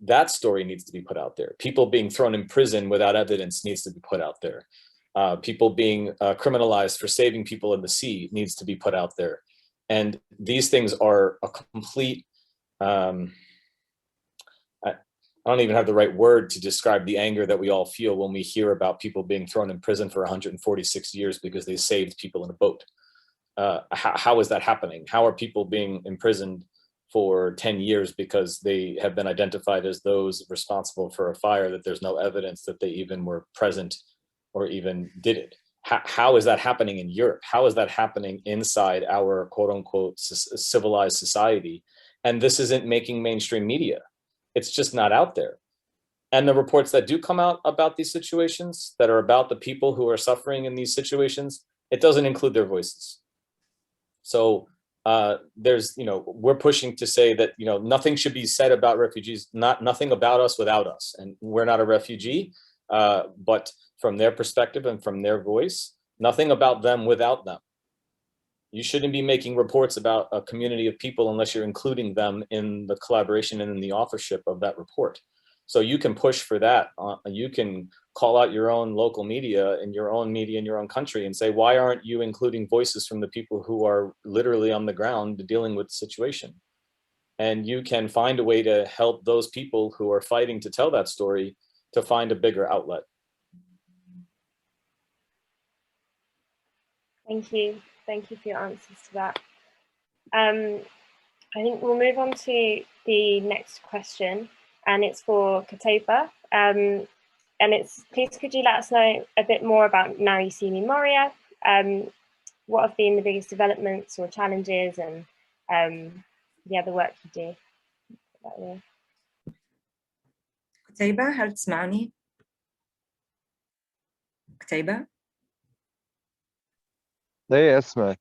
That story needs to be put out there. People being thrown in prison without evidence needs to be put out there. People being criminalized for saving people in the sea needs to be put out there. And these things are a complete, I don't even have the right word to describe the anger that we all feel when we hear about people being thrown in prison for 146 years because they saved people in a boat. How is that happening? How are people being imprisoned for 10 years because they have been identified as those responsible for a fire that there's no evidence that they even were present or even did it? How is that happening in Europe? How is that happening inside our quote unquote civilized society? And this isn't making mainstream media. It's just not out there. And the reports that do come out about these situations, that are about the people who are suffering in these situations, it doesn't include their voices. So there's, you know, we're pushing to say that, you know, nothing should be said about refugees, nothing about us without us. And we're not a refugee, but from their perspective and from their voice, nothing about them without them. You shouldn't be making reports about a community of people unless you're including them in the collaboration and in the authorship of that report. So you can push for that. You can call out your own local media in your own country and say, why aren't you including voices from the people who are literally on the ground dealing with the situation? And you can find a way to help those people who are fighting to tell that story to find a bigger outlet. Thank you. Thank you for your answers to that. I think we'll move on to the next question, and it's for Kataiba. And it's, please could you let us know a bit more about Now You See Me Moria? What have been the biggest developments or challenges, and the work you do? Kataiba, هل تسمعني؟ Kataiba? ايه اسمع.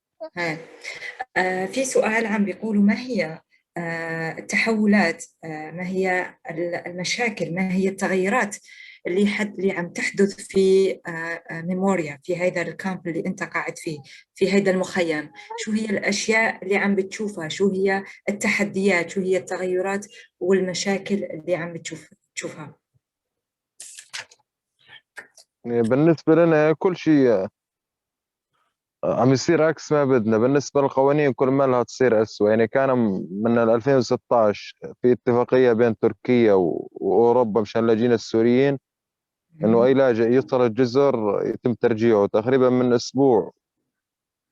في سؤال عم بيقولوا ما هي التحولات، ما هي المشاكل، ما هي التغيرات اللي عم تحدث في ميموريا، في هذا الكامب اللي انت قاعد فيه، في هذا المخيم. شو هي الاشياء اللي عم بتشوفها؟ شو هي التحديات؟ شو هي التغيرات والمشاكل اللي عم تشوفها؟ يعني بالنسبة لنا كل شيء عم يصير عكس ما بدنا. بالنسبة للقوانين كل ما لها تصير أسوأ. يعني كان من 2016 في اتفاقية بين تركيا وأوروبا مشان اللاجئين السوريين إنه أي لاجئ يصل الجزر يتم ترجيعه. تقريبا من أسبوع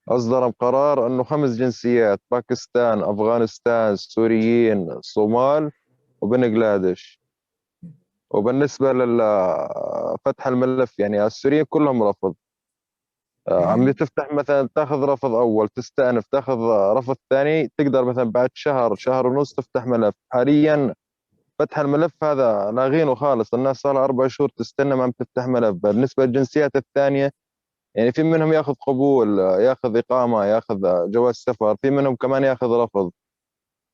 أصدر قرار إنه 5 جنسيات: باكستان، أفغانستان، سوريين، صومال، وبنغلاديش. وبالنسبة لفتح الملف يعني السوريين كلهم رفض. عم تفتح مثلا تاخذ رفض اول، تستأنف، تاخذ رفض ثاني، تقدر مثلا بعد شهر، شهر ونص تفتح ملف. حاليا فتح الملف هذا لاغينه خالص. الناس صار لها 4 شهور تستنى ما عم تفتح ملف. بالنسبه للجنسيات الثانيه يعني في منهم ياخذ قبول، ياخذ اقامه، ياخذ جواز سفر، في منهم كمان ياخذ رفض.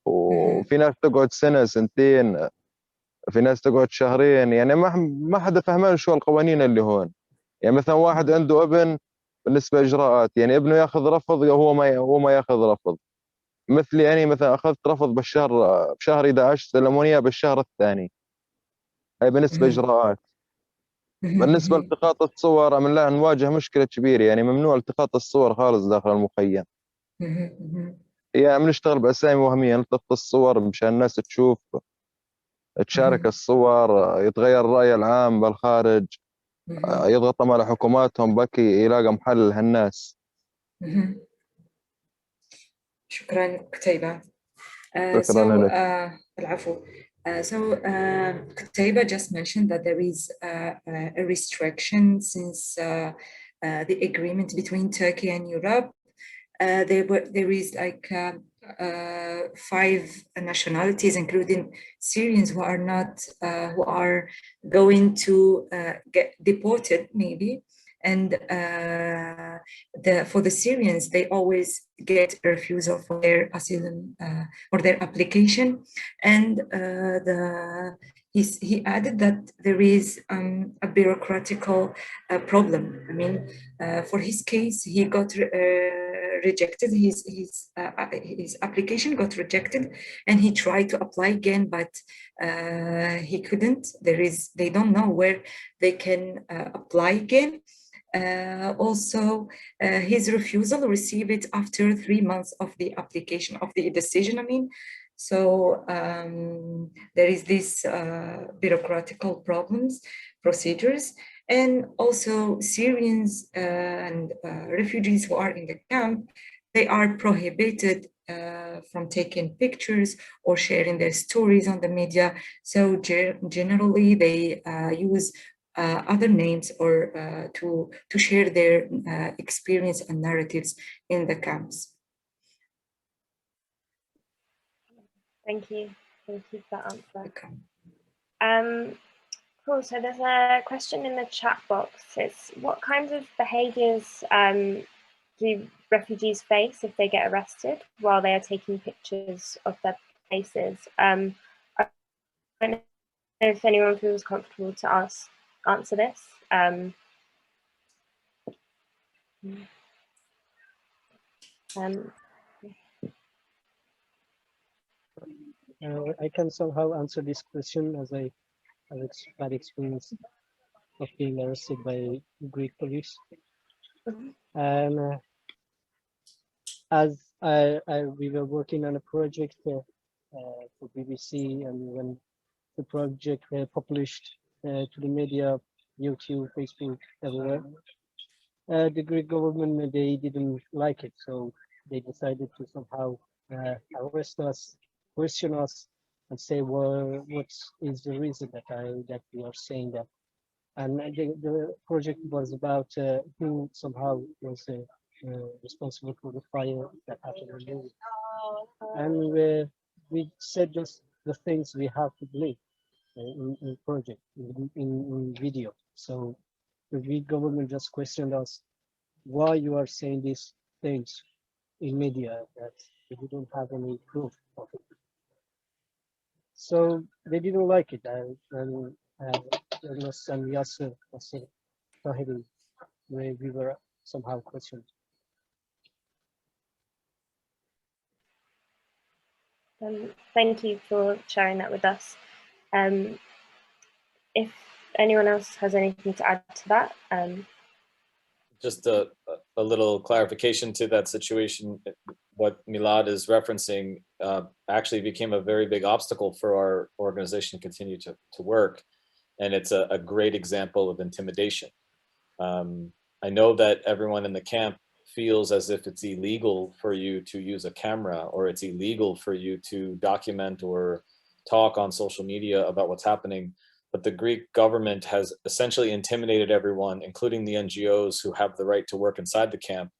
وفي ناس تقعد سنه، سنتين، في ناس تقعد شهرين. يعني ما حدا فهمان شو القوانين اللي هون. يعني مثلا واحد عنده ابن، بالنسبه اجراءات يعني ابنه ياخذ رفض، هو ما ياخذ رفض. مثلي يعني مثلا اخذت رفض بشهر 11، سلموني اياه بالشهر الثاني. هاي بالنسبه اجراءات. بالنسبه لالتقاط الصور عم نواجه مشكله كبيره. يعني ممنوع التقاط الصور خالص داخل المخيم. يعني عم نشتغل باسامي وهميه، نلتقط الصور مشان الناس تشوف، تشارك الصور، يتغير الراي العام بالخارج، يضغطوا على حكوماتهم بكي يلاقوا محل لهالناس. شكرا كتيبة. شكرا لك. العفو. Kutaiba just mentioned that there is a restriction since the agreement between Turkey and Europe. There is like 5 nationalities, including Syrians, who are not who are going to get deported, maybe. And for the Syrians, they always get a refusal for their asylum or their application. And he added that there is a bureaucratical problem. I mean, for his case, he got rejected. His application got rejected, and he tried to apply again, but he couldn't. They don't know where they can apply again. Also, his refusal received it after 3 months of the application of the decision. I mean, so there is this bureaucratical procedures, and also Syrians and refugees who are in the camp, they are prohibited from taking pictures or sharing their stories on the media. So generally, they use other names or to share their experience and narratives in the camps. Thank you for that answer. Cool. So there's a question in the chat box. It's what kinds of behaviours do refugees face if they get arrested while they are taking pictures of their places? I don't know if anyone feels comfortable to answer this. I can somehow answer this question as I have bad experience of being arrested by Greek police. And as we were working on a project for BBC, and when the project published to the media, YouTube, Facebook, everywhere, the Greek government, they didn't like it, so they decided to somehow arrest us, question us, and say, well, what is the reason that we are saying that? And the project was about who somehow was responsible for the fire that happened in Italy. And we said just the things we have to believe in project, in video. So the Greek government just questioned us why you are saying this things in media that they didn't have any proof of it. So they didn't like it, and journalists and Yasser Tahiri, we were somehow questioned. Thank you for sharing that with us. If anyone else has anything to add to that. Just a little clarification to that situation. What Milad is referencing actually became a very big obstacle for our organization to continue to work. And it's a great example of intimidation. I know that everyone in the camp feels as if it's illegal for you to use a camera, or it's illegal for you to document or talk on social media about what's happening. But the Greek government has essentially intimidated everyone, including the NGOs who have the right to work inside the camp.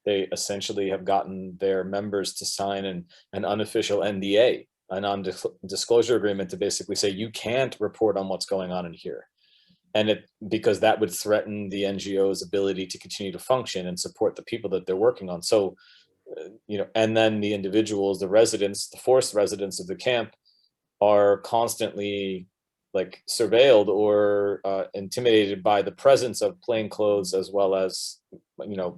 They essentially have gotten their members to sign an unofficial NDA, a non-disclosure agreement, to basically say you can't report on what's going on in here. And because that would threaten the NGO's ability to continue to function and support the people that they're working on. So, and then the individuals, the residents, the forced residents of the camp are constantly like surveilled or intimidated by the presence of plainclothes, as well as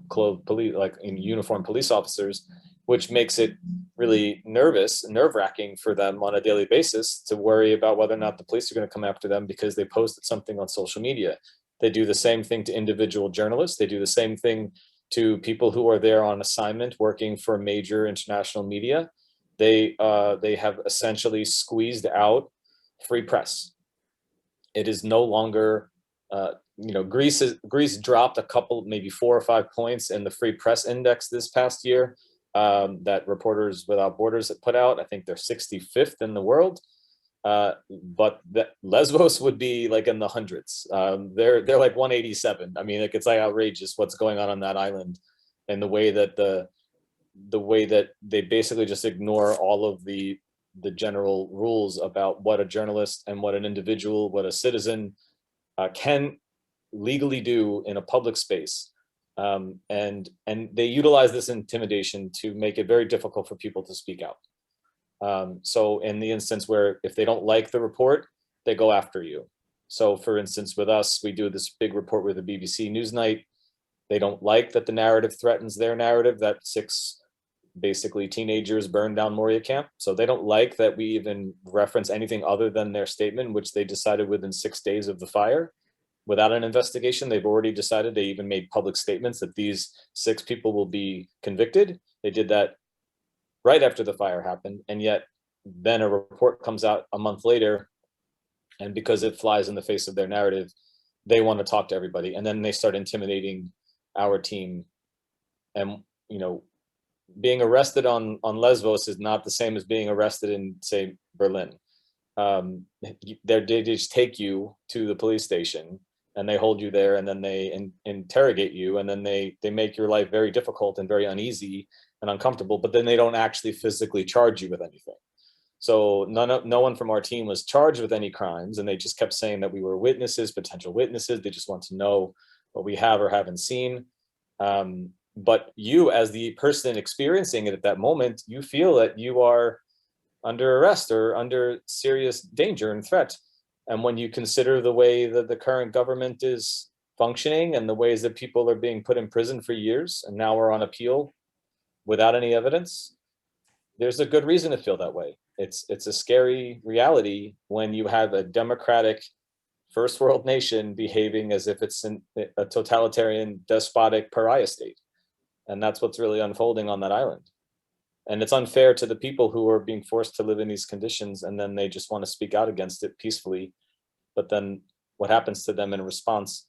clothed police, like in uniformed police officers, which makes it really nerve-wracking for them on a daily basis to worry about whether or not the police are going to come after them because they posted something on social media. They do the same thing to individual journalists. They do the same thing to people who are there on assignment working for major international media. They have essentially squeezed out free press. It is no longer, Greece dropped a couple, maybe 4 or 5 points in the free press index this past year that Reporters Without Borders put out. I think they're 65th in the world, but Lesbos would be like in the hundreds. They're like 187. I mean, it's like outrageous what's going on that island, and the way that they basically just ignore all of the general rules about what a journalist and what an individual, what a citizen can legally do in a public space. And they utilize this intimidation to make it very difficult for people to speak out. So in the instance where if they don't like the report, they go after you. So for instance, with us, we do this big report with the BBC Newsnight. They don't like that the narrative threatens their narrative, that 6 basically teenagers burned down Moria camp. So they don't like that we even reference anything other than their statement, which they decided within 6 days of the fire. Without an investigation, they've already decided. They even made public statements that these 6 people will be convicted. They did that right after the fire happened. And yet then a report comes out a month later, and because it flies in the face of their narrative, they want to talk to everybody. And then they start intimidating our team. And, being arrested on Lesbos is not the same as being arrested in, say, Berlin. They just take you to the police station and they hold you there, and then they interrogate you, and then they make your life very difficult and very uneasy and uncomfortable, but then they don't actually physically charge you with anything. So no one from our team was charged with any crimes, and they just kept saying that we were witnesses, potential witnesses. They just want to know what we have or haven't seen. But you, as the person experiencing it at that moment, you feel that you are under arrest or under serious danger and threat. And when you consider the way that the current government is functioning and the ways that people are being put in prison for years, and now we're on appeal without any evidence, there's a good reason to feel that way. It's a scary reality when you have a democratic first world nation behaving as if it's a totalitarian, despotic pariah state. And that's what's really unfolding on that island. And it's unfair to the people who are being forced to live in these conditions, and then they just want to speak out against it peacefully. But then what happens to them in response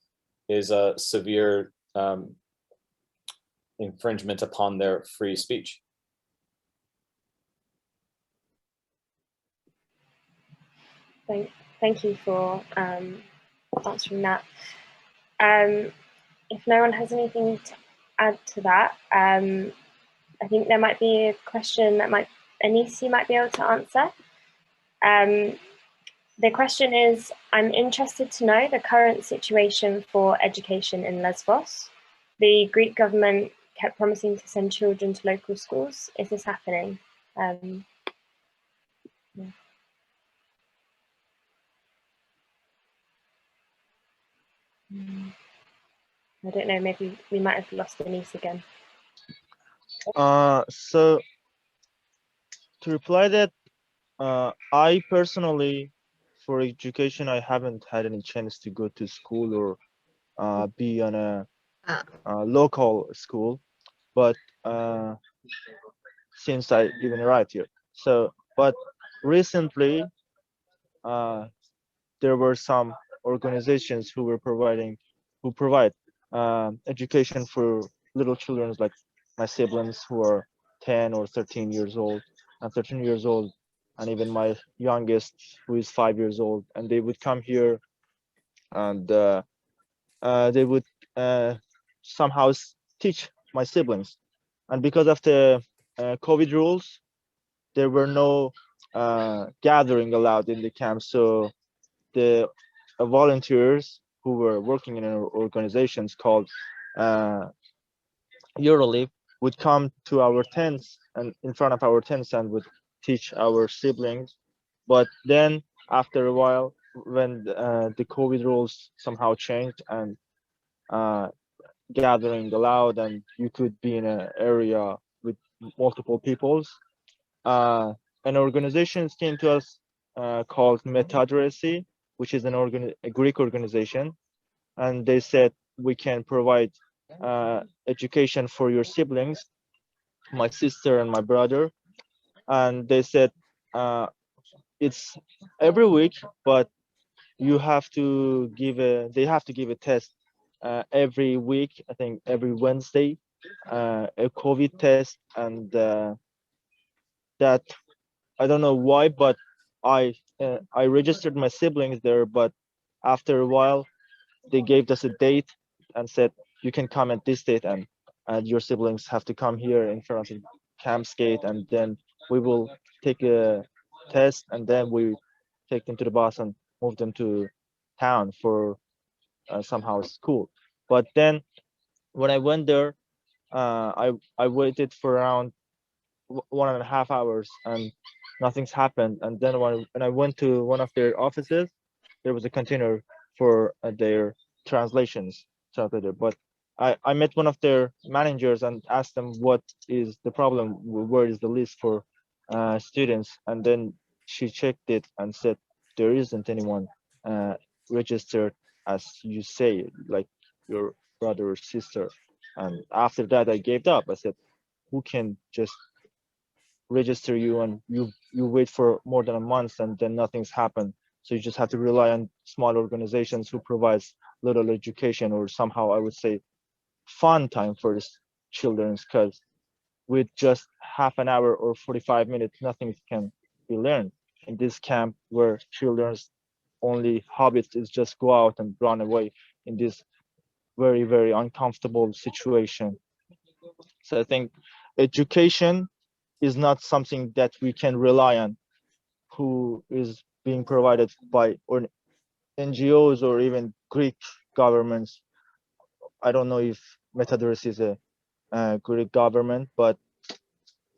is a severe infringement upon their free speech. Thank you for answering that. If no one has anything to add to that, I think there might be a question that Anisi might be able to answer. The question is, I'm interested to know the current situation for education in Lesbos. The Greek government kept promising to send children to local schools. Is this happening? Yeah. I don't know, maybe we might have lost Denise again. So to reply that, I personally, for education, I haven't had any chance to go to school or be on a local school, but since I even arrived here. So, but recently, there were some organizations who provide education for little children like my siblings who are 10 or 13 years old, and 13 years old, and even my youngest who is 5 years old, and they would come here and they would somehow teach my siblings. And because of the COVID rules, there were no gathering allowed in the camp. So the volunteers who were working in organizations called Eurolive would come to our tents and in front of our tents and would teach our siblings. But then after a while, when the COVID rules somehow changed and gathering allowed and you could be in an area with multiple peoples, an organization came to us called Metadresi, which is a Greek organization, and they said we can provide education for your siblings, my sister and my brother, and they said it's every week, but you have to give they have to give a test every week. I think every Wednesday, a COVID test, and that I don't know why, but I registered my siblings there, but after a while they gave us a date and said you can come at this date and your siblings have to come here in front of camp's gate, and then we will take a test and then we take them to the bus and move them to town for somehow school. But then when I went there, I waited for around 1.5 hours and nothing's happened. And then when I went to one of their offices, there was a container for their translator. But I met one of their managers and asked them what is the problem, where is the list for students, and then she checked it and said there isn't anyone registered as you say, like your brother or sister. And after that I gave up. I said, who can just register you and you wait for more than a month and then nothing's happened? So you just have to rely on small organizations who provides little education or somehow I would say fun time for the children, because with just half an hour or 45 minutes nothing can be learned in this camp where children's only hobbies is just go out and run away in this very, very uncomfortable situation. So I think education is not something that we can rely on, who is being provided by or NGOs or even Greek governments. I don't know if Metadresi is a Greek government, but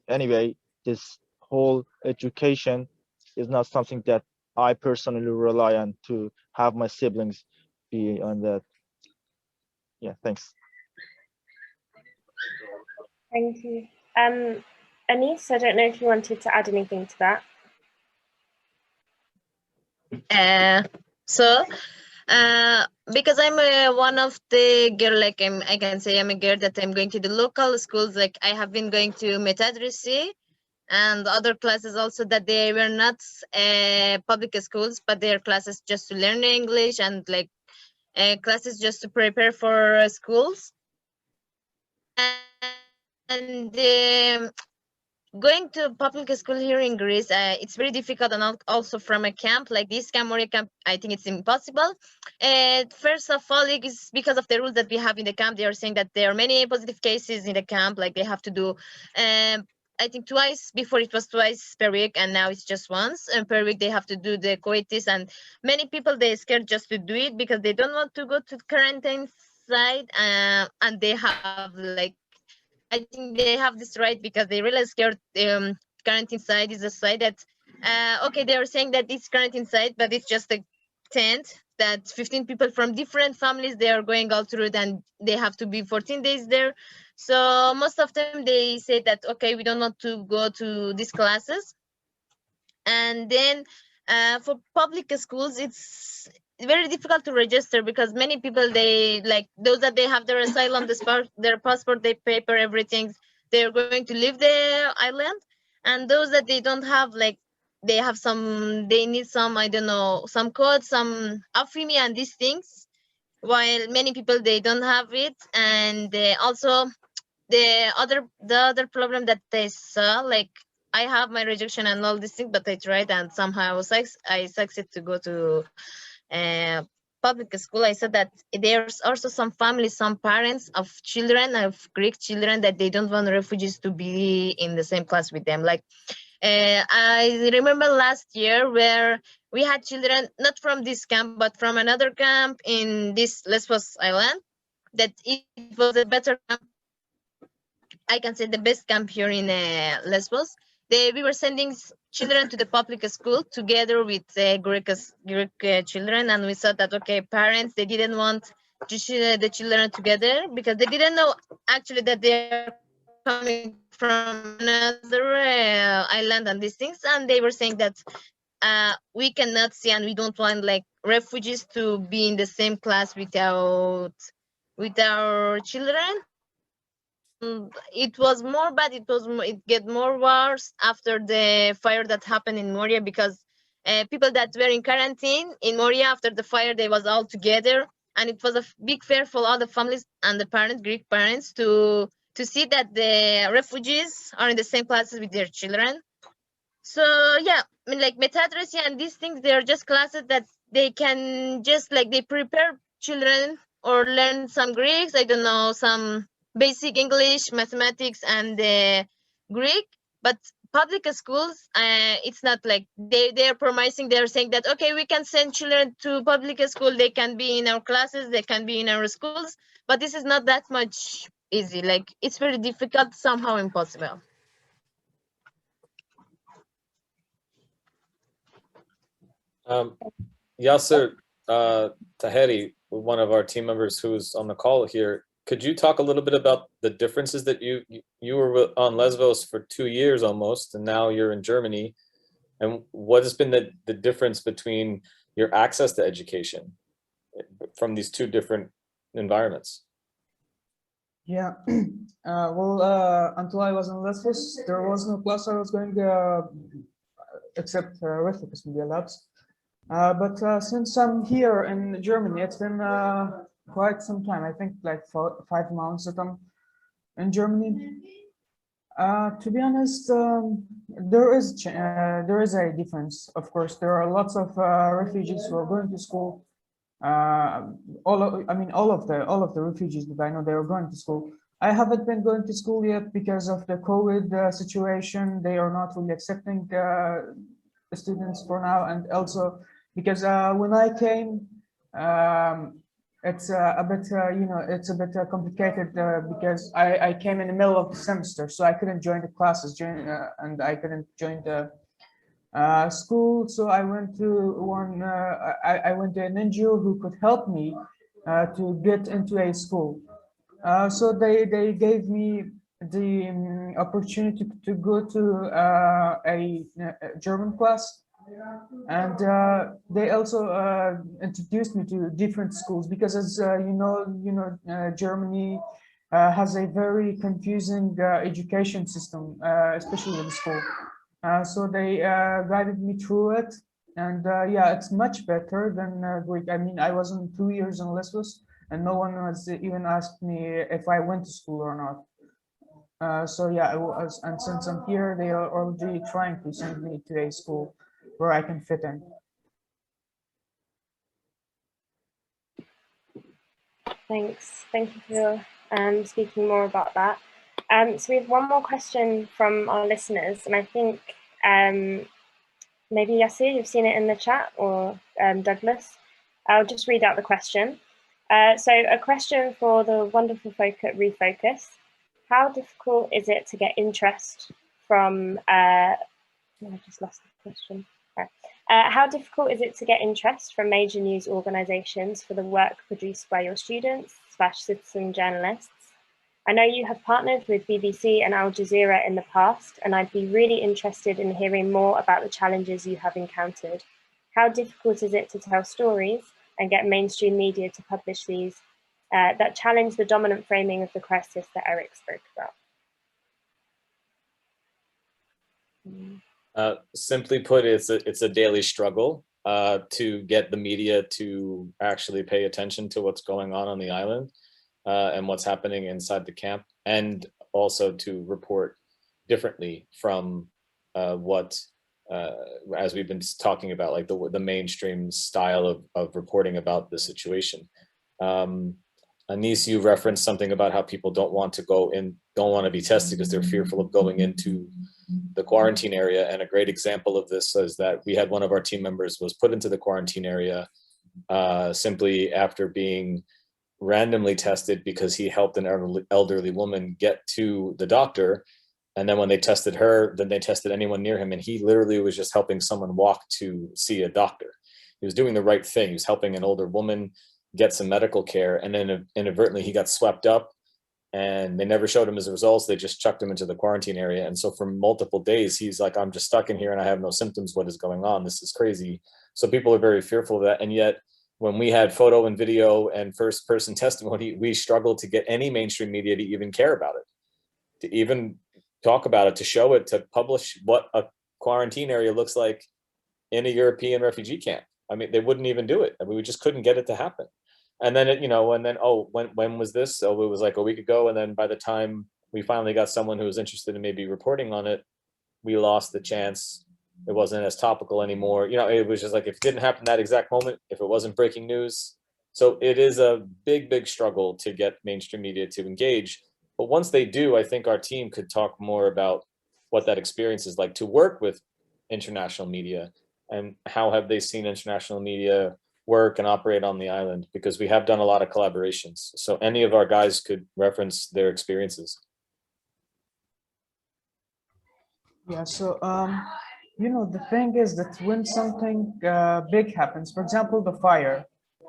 anyway, this whole education is not something that I personally rely on to have my siblings be on that. Yeah, thanks. Thank you. Anis, I don't know if you wanted to add anything to that. Because I'm one of the girl, like I can say I'm a girl that I'm going to the local schools. Like I have been going to Metadresi and other classes also that they were not public schools, but they are classes just to learn English and like classes just to prepare for schools. And going to public school here in Greece, it's very difficult, and also from a camp like this camp or a camp, I think it's impossible. First of all, it is because of the rules that we have in the camp. They are saying that there are many positive cases in the camp, like they have to do I think twice. Before it was twice per week, and now it's just once per week they have to do the COVID test. And many people, they're scared just to do it because they don't want to go to the quarantine side, and they have like I think they have this right because they really scared. Quarantine site is a site that, okay, they are saying that it's quarantine site, but it's just a tent that 15 people from different families, they are going all through it, and they have to be 14 days there. So most of them, they say that, okay, we don't want to go to these classes. And then for public schools, it's very difficult to register because many people, they like those that they have their asylum, their passport, their paper, everything, they're going to leave the island. And those that they don't have, like they have some, they need some, I don't know, some code, some AFIMI and these things, while many people, they don't have it. And also the other problem that they saw, like I have my rejection and all these things, but I tried, and somehow I succeeded to go to public school. I said that there's also some families, some parents of children, of Greek children, that they don't want refugees to be in the same class with them. Like I remember last year where we had children not from this camp, but from another camp in this Lesbos island, that it was a better camp. I can say the best camp here in Lesbos. We were sending children to the public school together with Greek children, and we thought that, okay, parents, they didn't want the children together because they didn't know actually that they're coming from another island and these things, and they were saying that we cannot see, and we don't want like refugees to be in the same class with our children. It was more bad. It get more worse after the fire that happened in Moria, because people that were in quarantine in Moria after the fire, they was all together, and it was a big fear for all the families and the parents, Greek parents, to see that the refugees are in the same classes with their children. So yeah, I mean, like metadrasia and these things, they're just classes that they can just like they prepare children or learn some Greeks, I don't know, some basic English, mathematics, and Greek. But public schools, it's not like they're promising. They're saying that, okay, we can send children to public school. They can be in our classes. They can be in our schools. But this is not that much easy. Like it's very difficult, somehow impossible. Yasser Taheri, one of our team members who's on the call here, could you talk a little bit about the differences that you were on Lesbos for 2 years almost, and now you're in Germany, and what has been the difference between your access to education from these two different environments? Yeah, well, until I was in Lesbos, there was no class I was going except ReFocus Media Labs. But since I'm here in Germany, it's been quite some time. I think like 5 months that I'm in Germany. To be honest, there is a difference. Of course, there are lots of refugees who are going to school. All of the refugees that I know, they are going to school. I haven't been going to school yet because of the COVID situation. They are not really accepting students for now, and also because when I came, it's a bit complicated because I came in the middle of the semester, so I couldn't join the classes, and I couldn't join the school. So I went to I went to an NGO who could help me to get into a school. So they gave me the opportunity to go to a German class, and they also introduced me to different schools, because as Germany has a very confusing education system, especially in school. So they guided me through it, and yeah, it's much better than Greek. I mean, I was in 2 years in Lesbos, and no one has even asked me if I went to school or not. So yeah, and since I'm here, they are already trying to send me to a school where I can fit in. Thanks. Thank you for speaking more about that. So we have one more question from our listeners, and I think maybe Yasser, you've seen it in the chat, or Douglas. I'll just read out the question. So a question for the wonderful folk at ReFocus. how difficult is it to get interest from, I just lost the question. How difficult is it to get interest from major news organizations for the work produced by your students/citizen journalists? I know you have partnered with BBC and Al Jazeera in the past, and I'd be really interested in hearing more about the challenges you have encountered. How difficult is it to tell stories and get mainstream media to publish these that challenge the dominant framing of the crisis that Eric spoke about? Simply put, it's a daily struggle to get the media to actually pay attention to what's going on the island and what's happening inside the camp, and also to report differently from what, as we've been talking about, like the mainstream style of reporting about the situation. Anis, you referenced something about how people don't want to be tested because they're fearful of going into the quarantine area. And a great example of this is that we had one of our team members was put into the quarantine area simply after being randomly tested because he helped an elderly woman get to the doctor. And then when they tested her, then they tested anyone near him. And he literally was just helping someone walk to see a doctor. He was doing the right thing. He was helping an older woman get some medical care. And then inadvertently he got swept up, and they never showed him his results. They just chucked him into the quarantine area. And so for multiple days, he's like, I'm just stuck in here and I have no symptoms. What is going on? This is crazy. So people are very fearful of that. And yet when we had photo and video and first person testimony, we struggled to get any mainstream media to even care about it, to even talk about it, to show it, to publish what a quarantine area looks like in a European refugee camp. I mean, they wouldn't even do it. I mean, we just couldn't get it to happen. And then when was this? So it was like a week ago. And then by the time we finally got someone who was interested in maybe reporting on it, we lost the chance. It wasn't as topical anymore. It was just like, if it didn't happen that exact moment, if it wasn't breaking news. So it is a big, big struggle to get mainstream media to engage. But once they do, I think our team could talk more about what that experience is like to work with international media, and how have they seen international media work and operate on the island, because we have done a lot of collaborations. So any of our guys could reference their experiences. Yeah, so the thing is that when something big happens, for example, the fire,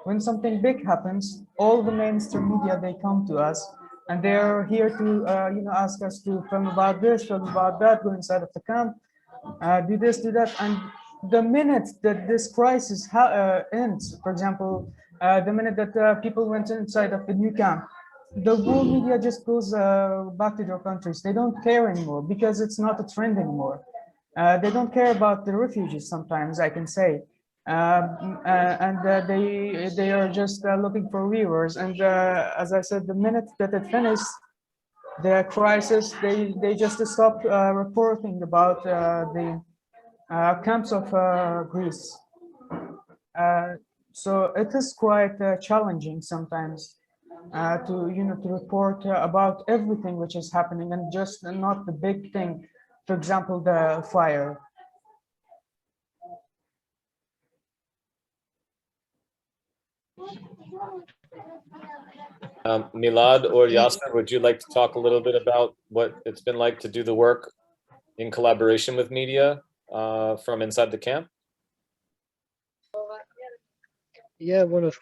when something big happens, all the mainstream media, they come to us and they're here to ask us to film about this, film about that, go inside of the camp, do this, do that. And the minute that this crisis ends, for example, the minute that people went inside of the new camp, the whole media just goes back to their countries. They don't care anymore because it's not a trend anymore. They don't care about the refugees sometimes, I can say. They are just looking for viewers. And as I said, the minute that it finished, the crisis, they just stopped reporting about the camps of Greece. So it is quite challenging sometimes to report about everything which is happening, and just not the big thing. For example, the fire. Milad or Yasser, would you like to talk a little bit about what it's been like to do the work in collaboration with media from inside the camp? Yeah, one of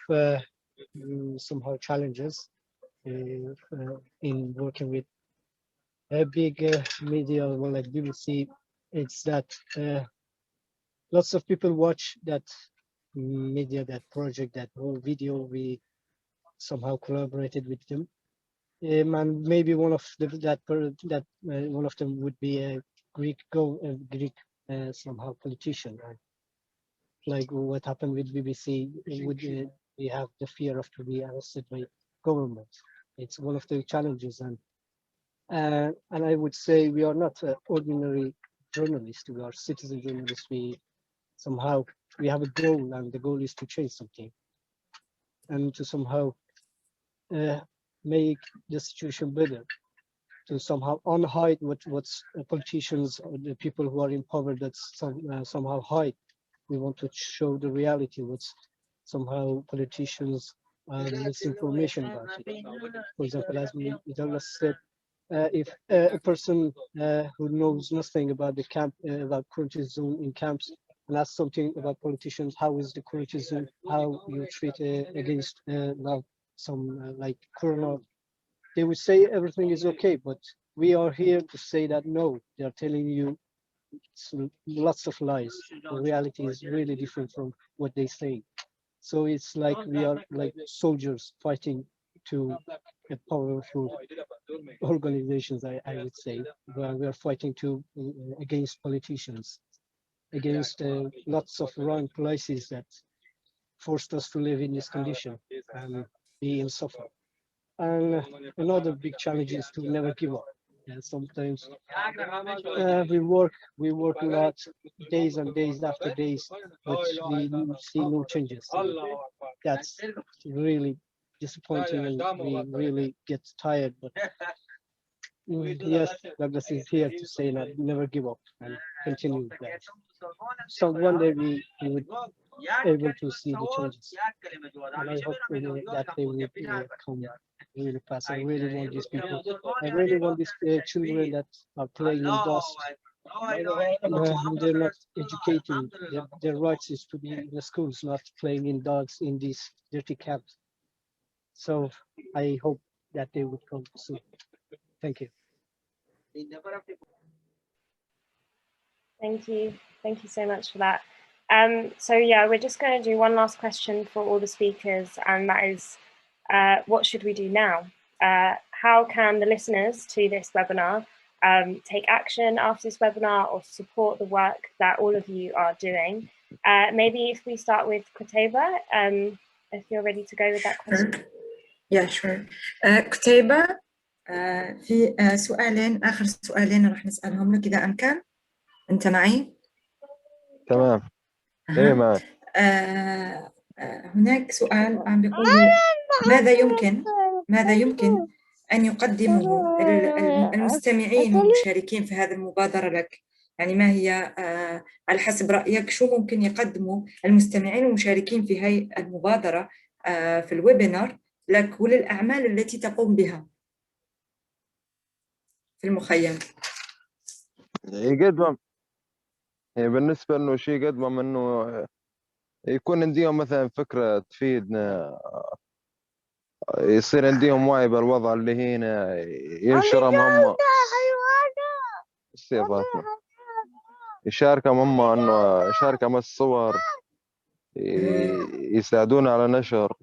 somehow challenges in working with a big media like BBC, it's that lots of people watch that media, that project, that whole video. We somehow collaborated with them, and maybe one of one of them would be a Greek somehow politician, right? Like what happened with BBC, we have the fear of to be arrested by government. It's one of the challenges, and I would say we are not ordinary journalists. We are citizen journalists. We have a goal, and the goal is to change something, and to somehow make the situation better, to somehow unhide what's politicians or the people who are in power that somehow hide. We want to show the reality, what's somehow politicians misinformation about it. For example, as we said, if a person who knows nothing about the camp, about quarantine zone in camps, and ask something about politicians, how is the quarantine zone, how you treat against now some like corona, they would say everything is okay, but we are here to say that no, they are telling you lots of lies. The reality is really different from what they say. So it's like we are like soldiers fighting to a powerful organizations, I would say, where we are fighting to against politicians, against lots of wrong policies that forced us to live in this condition and be in suffer. And another big challenge is to never give up. And sometimes we work a lot, days and days after days, but we see no changes. That's really disappointing, and we really get tired. But yes, Douglas is here to say that never give up and continue with that. So one day we would able to see the changes, and I hope that they will come really fast. I really want these people. I really want these children that are playing in dust. They're not educating. Their rights is to be in the schools, not playing in dogs in these dirty camps. So I hope that they would come soon. Thank you. Thank you. Thank you so much for that. So yeah, we're just going to do one last question for all the speakers, and that is, what should we do now? How can the listeners to this webinar take action after this webinar or support the work that all of you are doing? Maybe if we start with Kutaiba, if you're ready to go with that question. Sure. Yeah, sure. كتيبة، في سؤالين، آخر سؤالين راح نسألهم لك إذا أمكن. أنت معي؟ تمام. إيه معي. هناك سؤال عم بيقول ماذا يمكن أن يقدمه المستمعين والمشاركين في هذه المبادرة لك؟ يعني ما هي على حسب رأيك شو ممكن يقدموا المستمعين والمشاركين في هاي المبادرة في الويبينار لك وللأعمال التي تقوم بها في المخيم؟ يقدم بالنسبة إنه شيء يقدم إنه يكون عندهم مثلا فكرة تفيدنا، يصير عندهم وعي بالوضع اللي هنا، ينشرهم هم يشاركهم هم إنه يشاركهم الصور، يساعدونا على نشر.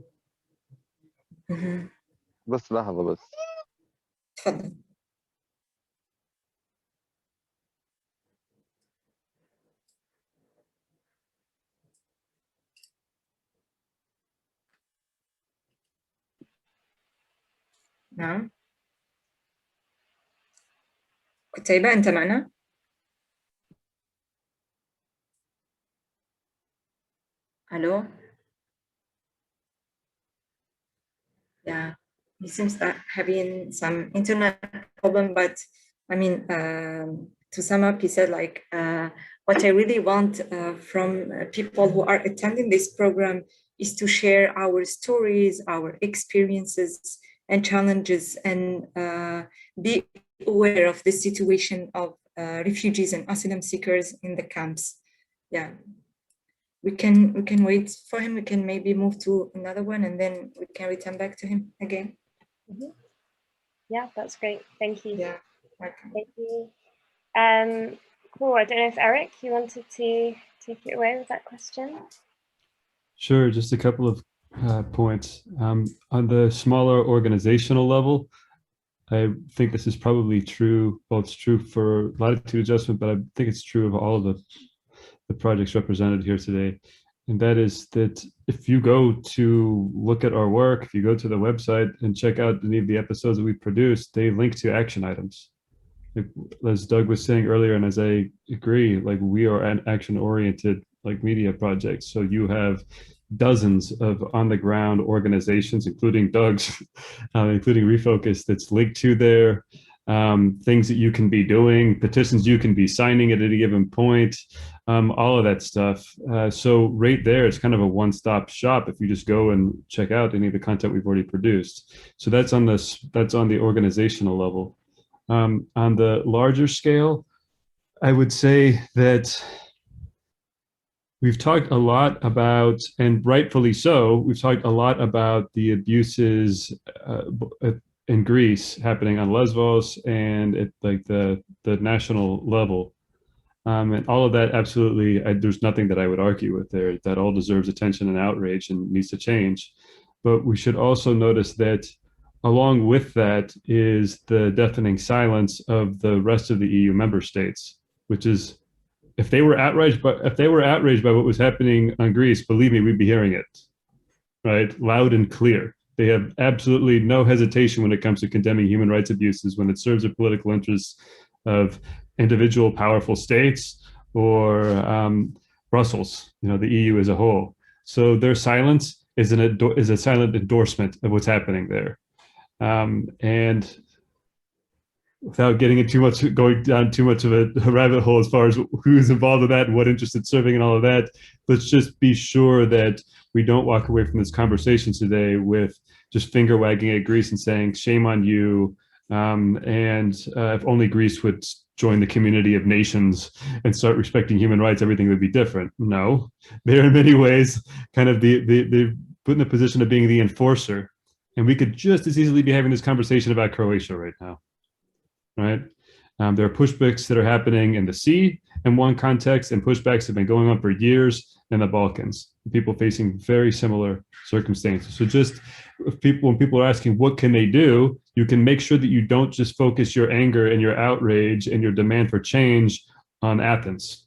بس لحظة بس. تفضل. نعم. كتيبة أنت معنا؟ ألو؟ Yeah, he seems that having some internet problem, but I mean, to sum up, he said like, what I really want from people who are attending this program is to share our stories, our experiences and challenges, and be aware of the situation of refugees and asylum seekers in the camps. Yeah. We can wait for him. We can maybe move to another one, and then we can return back to him again. Yeah, that's great. Thank you. Yeah, welcome. Thank you. Cool. I don't know if Eric, you wanted to take it away with that question. Sure. Just a couple of points. On the smaller organizational level, I think this is probably true. Well, it's true for Latitude Adjustment, but I think it's true of all of the projects represented here today. And that is that if you go to look at our work, if you go to the website and check out any of the episodes that we produced, they link to action items. Like, as Doug was saying earlier, and as I agree, like, we are an action-oriented like media project. So you have dozens of on-the-ground organizations, including Doug's, including ReFocus, that's linked to there. Things that you can be doing, petitions you can be signing at any given point, all of that stuff. So right there, it's kind of a one-stop shop if you just go and check out any of the content we've already produced. So that's on the organizational level. On the larger scale, I would say that we've talked a lot about, and rightfully so, we've talked a lot about the abuses in Greece happening on Lesbos and at like the national level. And all of that, absolutely, there's nothing that I would argue with there. That all deserves attention and outrage and needs to change. But we should also notice that along with that is the deafening silence of the rest of the EU member states, which is, if they were outraged by what was happening on Greece, believe me, we'd be hearing it, right, loud and clear. They have absolutely no hesitation when it comes to condemning human rights abuses when it serves the political interests of individual powerful states or Brussels, the EU as a whole. So their silence is a silent endorsement of what's happening there. And without getting into going down too much of a rabbit hole as far as who's involved in that and what interest it's serving and all of that, let's just be sure that we don't walk away from this conversation today with just finger wagging at Greece and saying, shame on you. If only Greece would join the community of nations and start respecting human rights, everything would be different. No, they're in many ways kind of they're put in the position of being the enforcer. And we could just as easily be having this conversation about Croatia right now, right? There are pushbacks that are happening in the sea in one context, and pushbacks have been going on for years in the Balkans, people facing very similar circumstances. So just when people are asking what can they do, you can make sure that you don't just focus your anger and your outrage and your demand for change on Athens,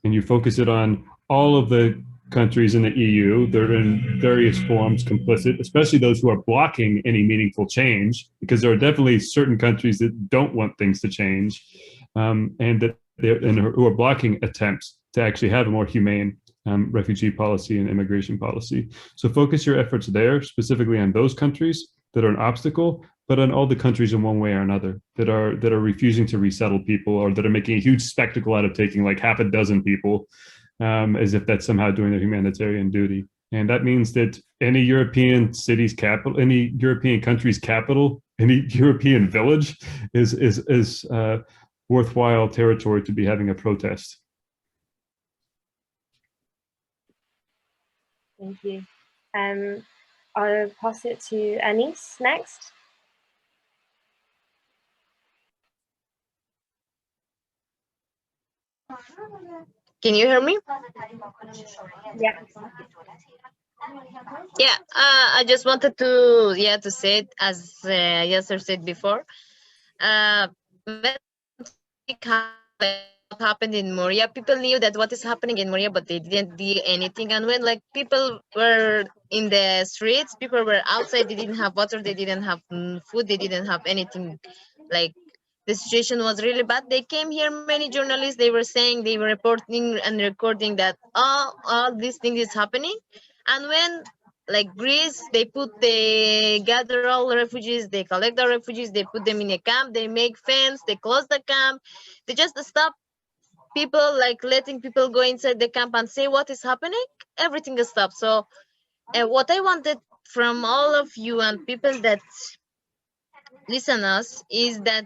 and you focus it on all of the countries in the EU that are in various forms complicit, especially those who are blocking any meaningful change, because there are definitely certain countries that don't want things to change, and who are blocking attempts to actually have a more humane refugee policy and immigration policy. So focus your efforts there, specifically on those countries that are an obstacle, but on all the countries in one way or another that are refusing to resettle people, or that are making a huge spectacle out of taking like half a dozen people, as if that's somehow doing their humanitarian duty. And that means that any European city's capital, any European country's capital, any European village is worthwhile territory to be having a protest. Thank you. I'll pass it to Anis next. Can you hear me? Yeah. Yeah, I just wanted to say it, as Yasser said before. What happened in Moria, people knew that what is happening in Moria, but they didn't do anything. And when like people were in the streets, people were outside, they didn't have water, they didn't have food, they didn't have anything. Like the situation was really bad. They came here, many journalists, they were saying, they were reporting and recording that all these things is happening. And when like Greece, they gather all the refugees, they collect the refugees, they put them in a camp, they make fence, they close the camp, they just stop people, like letting people go inside the camp and say what is happening, everything is stopped. So what I wanted from all of you and people that listen us is that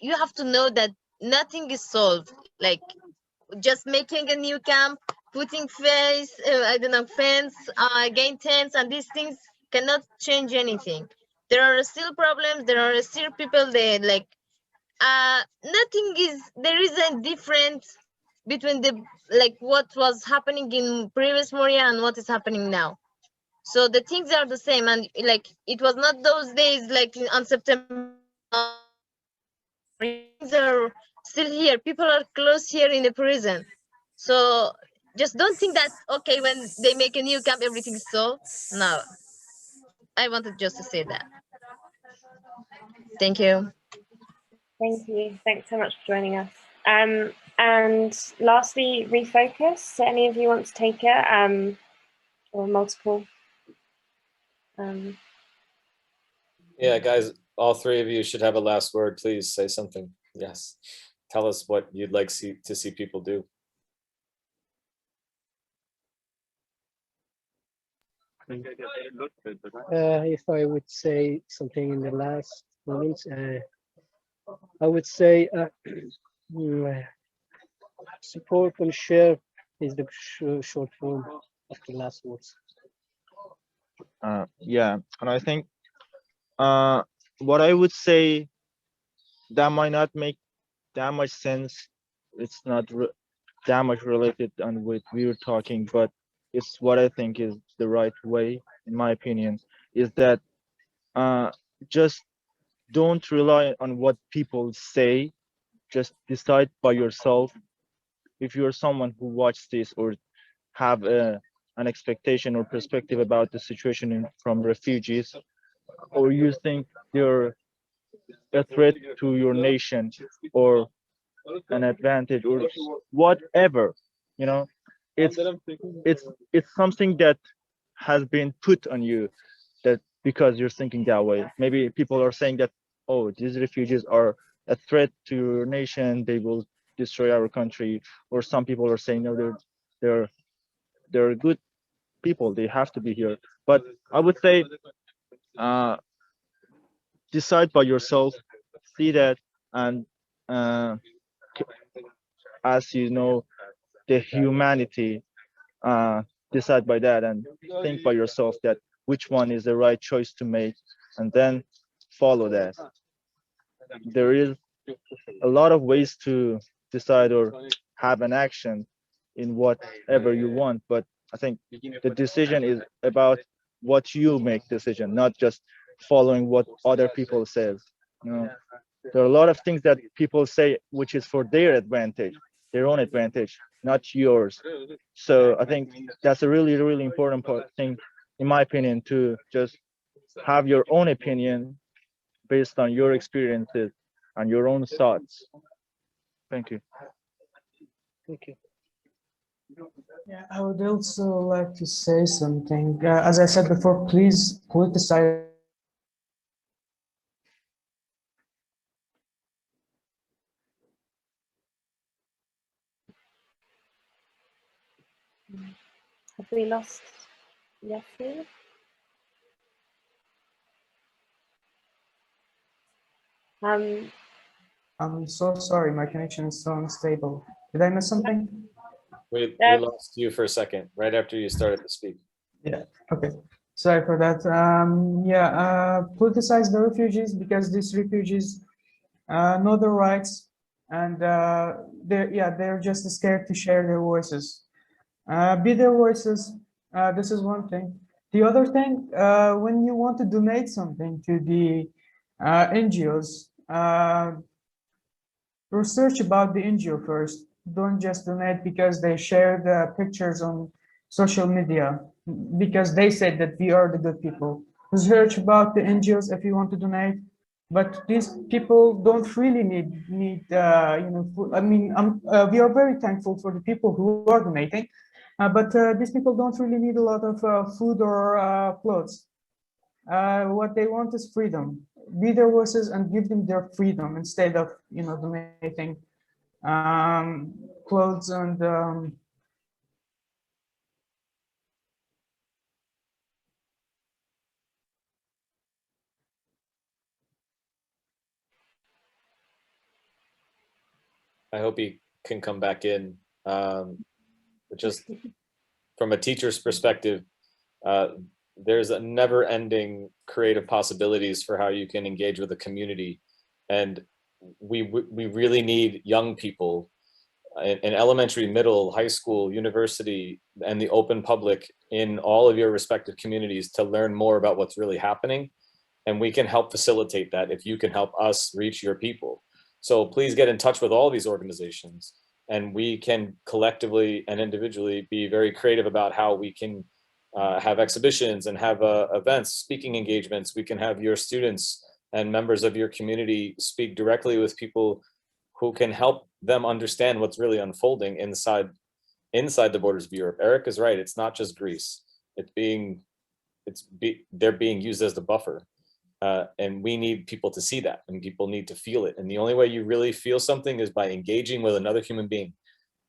you have to know that nothing is solved. Like just making a new camp, putting fence, again tents, and these things cannot change anything. There are still problems. There are still people that like there is a difference between the like what was happening in previous Moria and what is happening now. So the things are the same, and like it was not those days like on September. Things are still here. People are close here in the prison. So just don't think that okay, when they make a new camp, everything's solved. No, I wanted just to say that. Thank you. Thank you. Thanks so much for joining us. And lastly, ReFocus. So any of you want to take it, or multiple? Yeah, guys, all three of you should have a last word. Please say something. Yes. Tell us what you'd like to see people do. If I would say something in the last moments, I would say support and share is the short form of the last words. Yeah, and I think what I would say that might not make that much sense. It's not that much related on what we were talking, but it's what I think is the right way, in my opinion, is that just don't rely on what people say. Just decide by yourself. If you're someone who watched this or have an expectation or perspective about the situation from refugees, or you think they're a threat to your nation or an advantage or whatever, you know, it's it's something that has been put on you, that because you're thinking that way. Maybe people are saying that, oh, these refugees are a threat to your nation, they will destroy our country, or some people are saying no, they're they're good people, they have to be here. But I would say decide by yourself, see that, and uh, as you know, the humanity, decide by that and think by yourself that which one is the right choice to make, and then follow that. There is a lot of ways to decide or have an action in whatever you want, but I think the decision is about what you make decision, not just following what other people says. You know, there are a lot of things that people say which is for their advantage, their own advantage, not yours. So I think that's a really, really important thing, in my opinion, to just have your own opinion based on your experiences and your own thoughts. Thank you. Thank you. Yeah, I would also like to say something. As I said before, please politicize. Have we lost Yasir? I'm so sorry, my connection is so unstable. Did I miss something? We lost you for a second, right after you started to speak. Yeah, okay. Sorry for that. Politicize the refugees, because these refugees know their rights, and they're just scared to share their voices. Be their voices. This is one thing. The other thing, when you want to donate something to the NGOs, research about the NGO first. Don't just donate because they share the pictures on social media, because they said that we are the good people. Research about the NGOs if you want to donate. But these people don't really need food. I mean, we are very thankful for the people who are donating, but these people don't really need a lot of food or clothes. What they want is freedom. Be their voices and give them their freedom instead of donating clothes and I hope he can come back in. Just from a teacher's perspective, there's a never-ending creative possibilities for how you can engage with the community, and we really need young people in elementary, middle, high school, university, and the open public in all of your respective communities to learn more about what's really happening, and we can help facilitate that if you can help us reach your people. So please get in touch with all these organizations, and we can collectively and individually be very creative about how we can have exhibitions and have events, speaking engagements. We can have your students and members of your community speak directly with people who can help them understand what's really unfolding inside the borders of Europe. Eric is right. It's not just Greece. They're being used as the buffer. And we need people to see that, and people need to feel it. And the only way you really feel something is by engaging with another human being.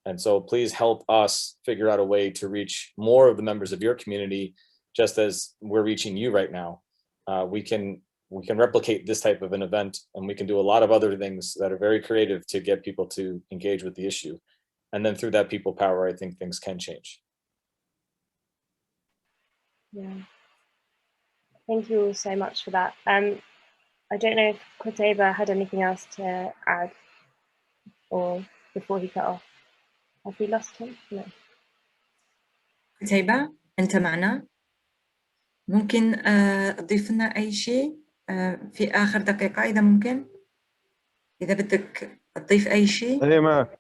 And so please help us figure out a way to reach more of the members of your community, just as we're reaching you right now. We can we can replicate this type of an event, and we can do a lot of other things that are very creative to get people to engage with the issue. And then through that people power, I think things can change. Yeah. Thank you all so much for that. I don't know if Qutaiba had anything else to add or before he cut off. Have we lost him? No. قتيبة أنت معنا؟ ممكن تضيف لنا أي شيء في آخر دقيقة إذا ممكن؟ إذا بدك تضيف أي شيء؟ هي معك.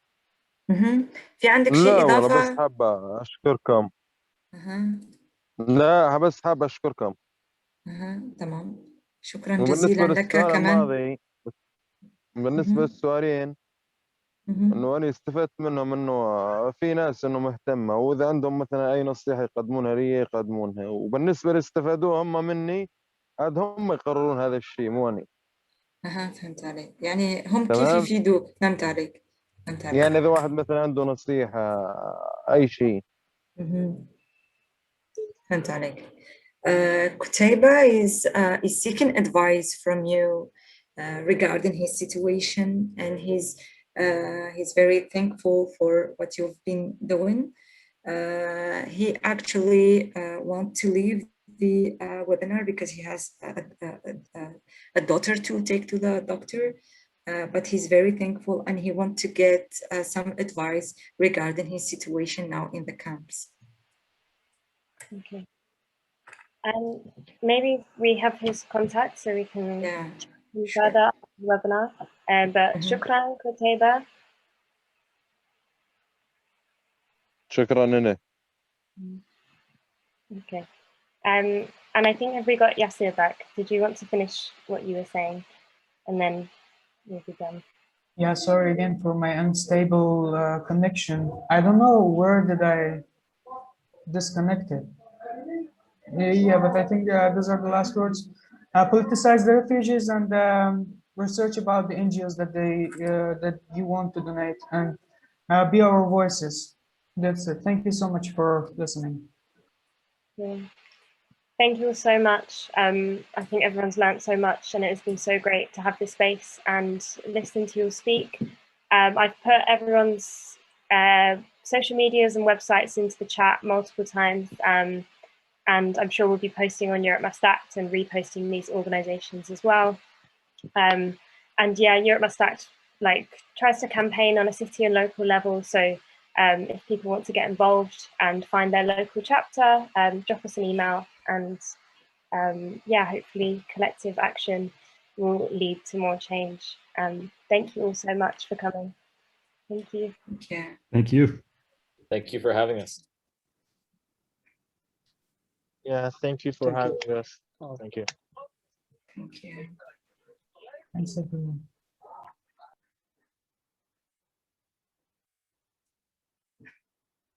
في عندك شيء لا والله إضافة؟ بس حابة أشكركم. لا بس حابة أشكركم. تمام، شكرا وبالنسبة جزيلا لك للسؤال كمان. الماضي، بالنسبة للسؤالين انه انا استفدت منهم انه في ناس انه مهتمه، واذا عندهم مثلا اي نصيحه يقدمونها لي يقدمونها، وبالنسبه اللي استفادوه هم مني عاد هم يقررون هذا الشيء مو اني. فهمت عليك، يعني هم كيف تمام. يفيدوك. فهمت عليك. يعني اذا واحد مثلا عنده نصيحه اي شيء. فهمت عليك. Qutaiba is seeking advice from you regarding his situation, and he's very thankful for what you've been doing. He actually wants to leave the webinar because he has a daughter to take to the doctor, but he's very thankful and he wants to get some advice regarding his situation now in the camps. Okay. Maybe we have his contact so we can further the webinar. But shukran, Qutaiba. شكرا لك. Okay. And I think have we got Yasir back? Did you want to finish what you were saying, and then we'll be done? Yeah, sorry again for my unstable connection. I don't know where did I disconnect it. Yeah, but I think those are the last words. Politicize the refugees and research about the NGOs that that you want to donate, and be our voices. That's it. Thank you so much for listening. Yeah. Thank you all so much. I think everyone's learned so much, and it has been so great to have this space and listen to you all speak. I've put everyone's social medias and websites into the chat multiple times, and I'm sure we'll be posting on Europe Must Act and reposting these organizations as well. And yeah, Europe Must Act tries to campaign on a city and local level. So if people want to get involved and find their local chapter, drop us an email, and yeah, hopefully collective action will lead to more change. Thank you all so much for coming. Thank you. Thank you. Thank you for having us. Yeah, thank you for having us. Thank you. Thank you. Thanks everyone.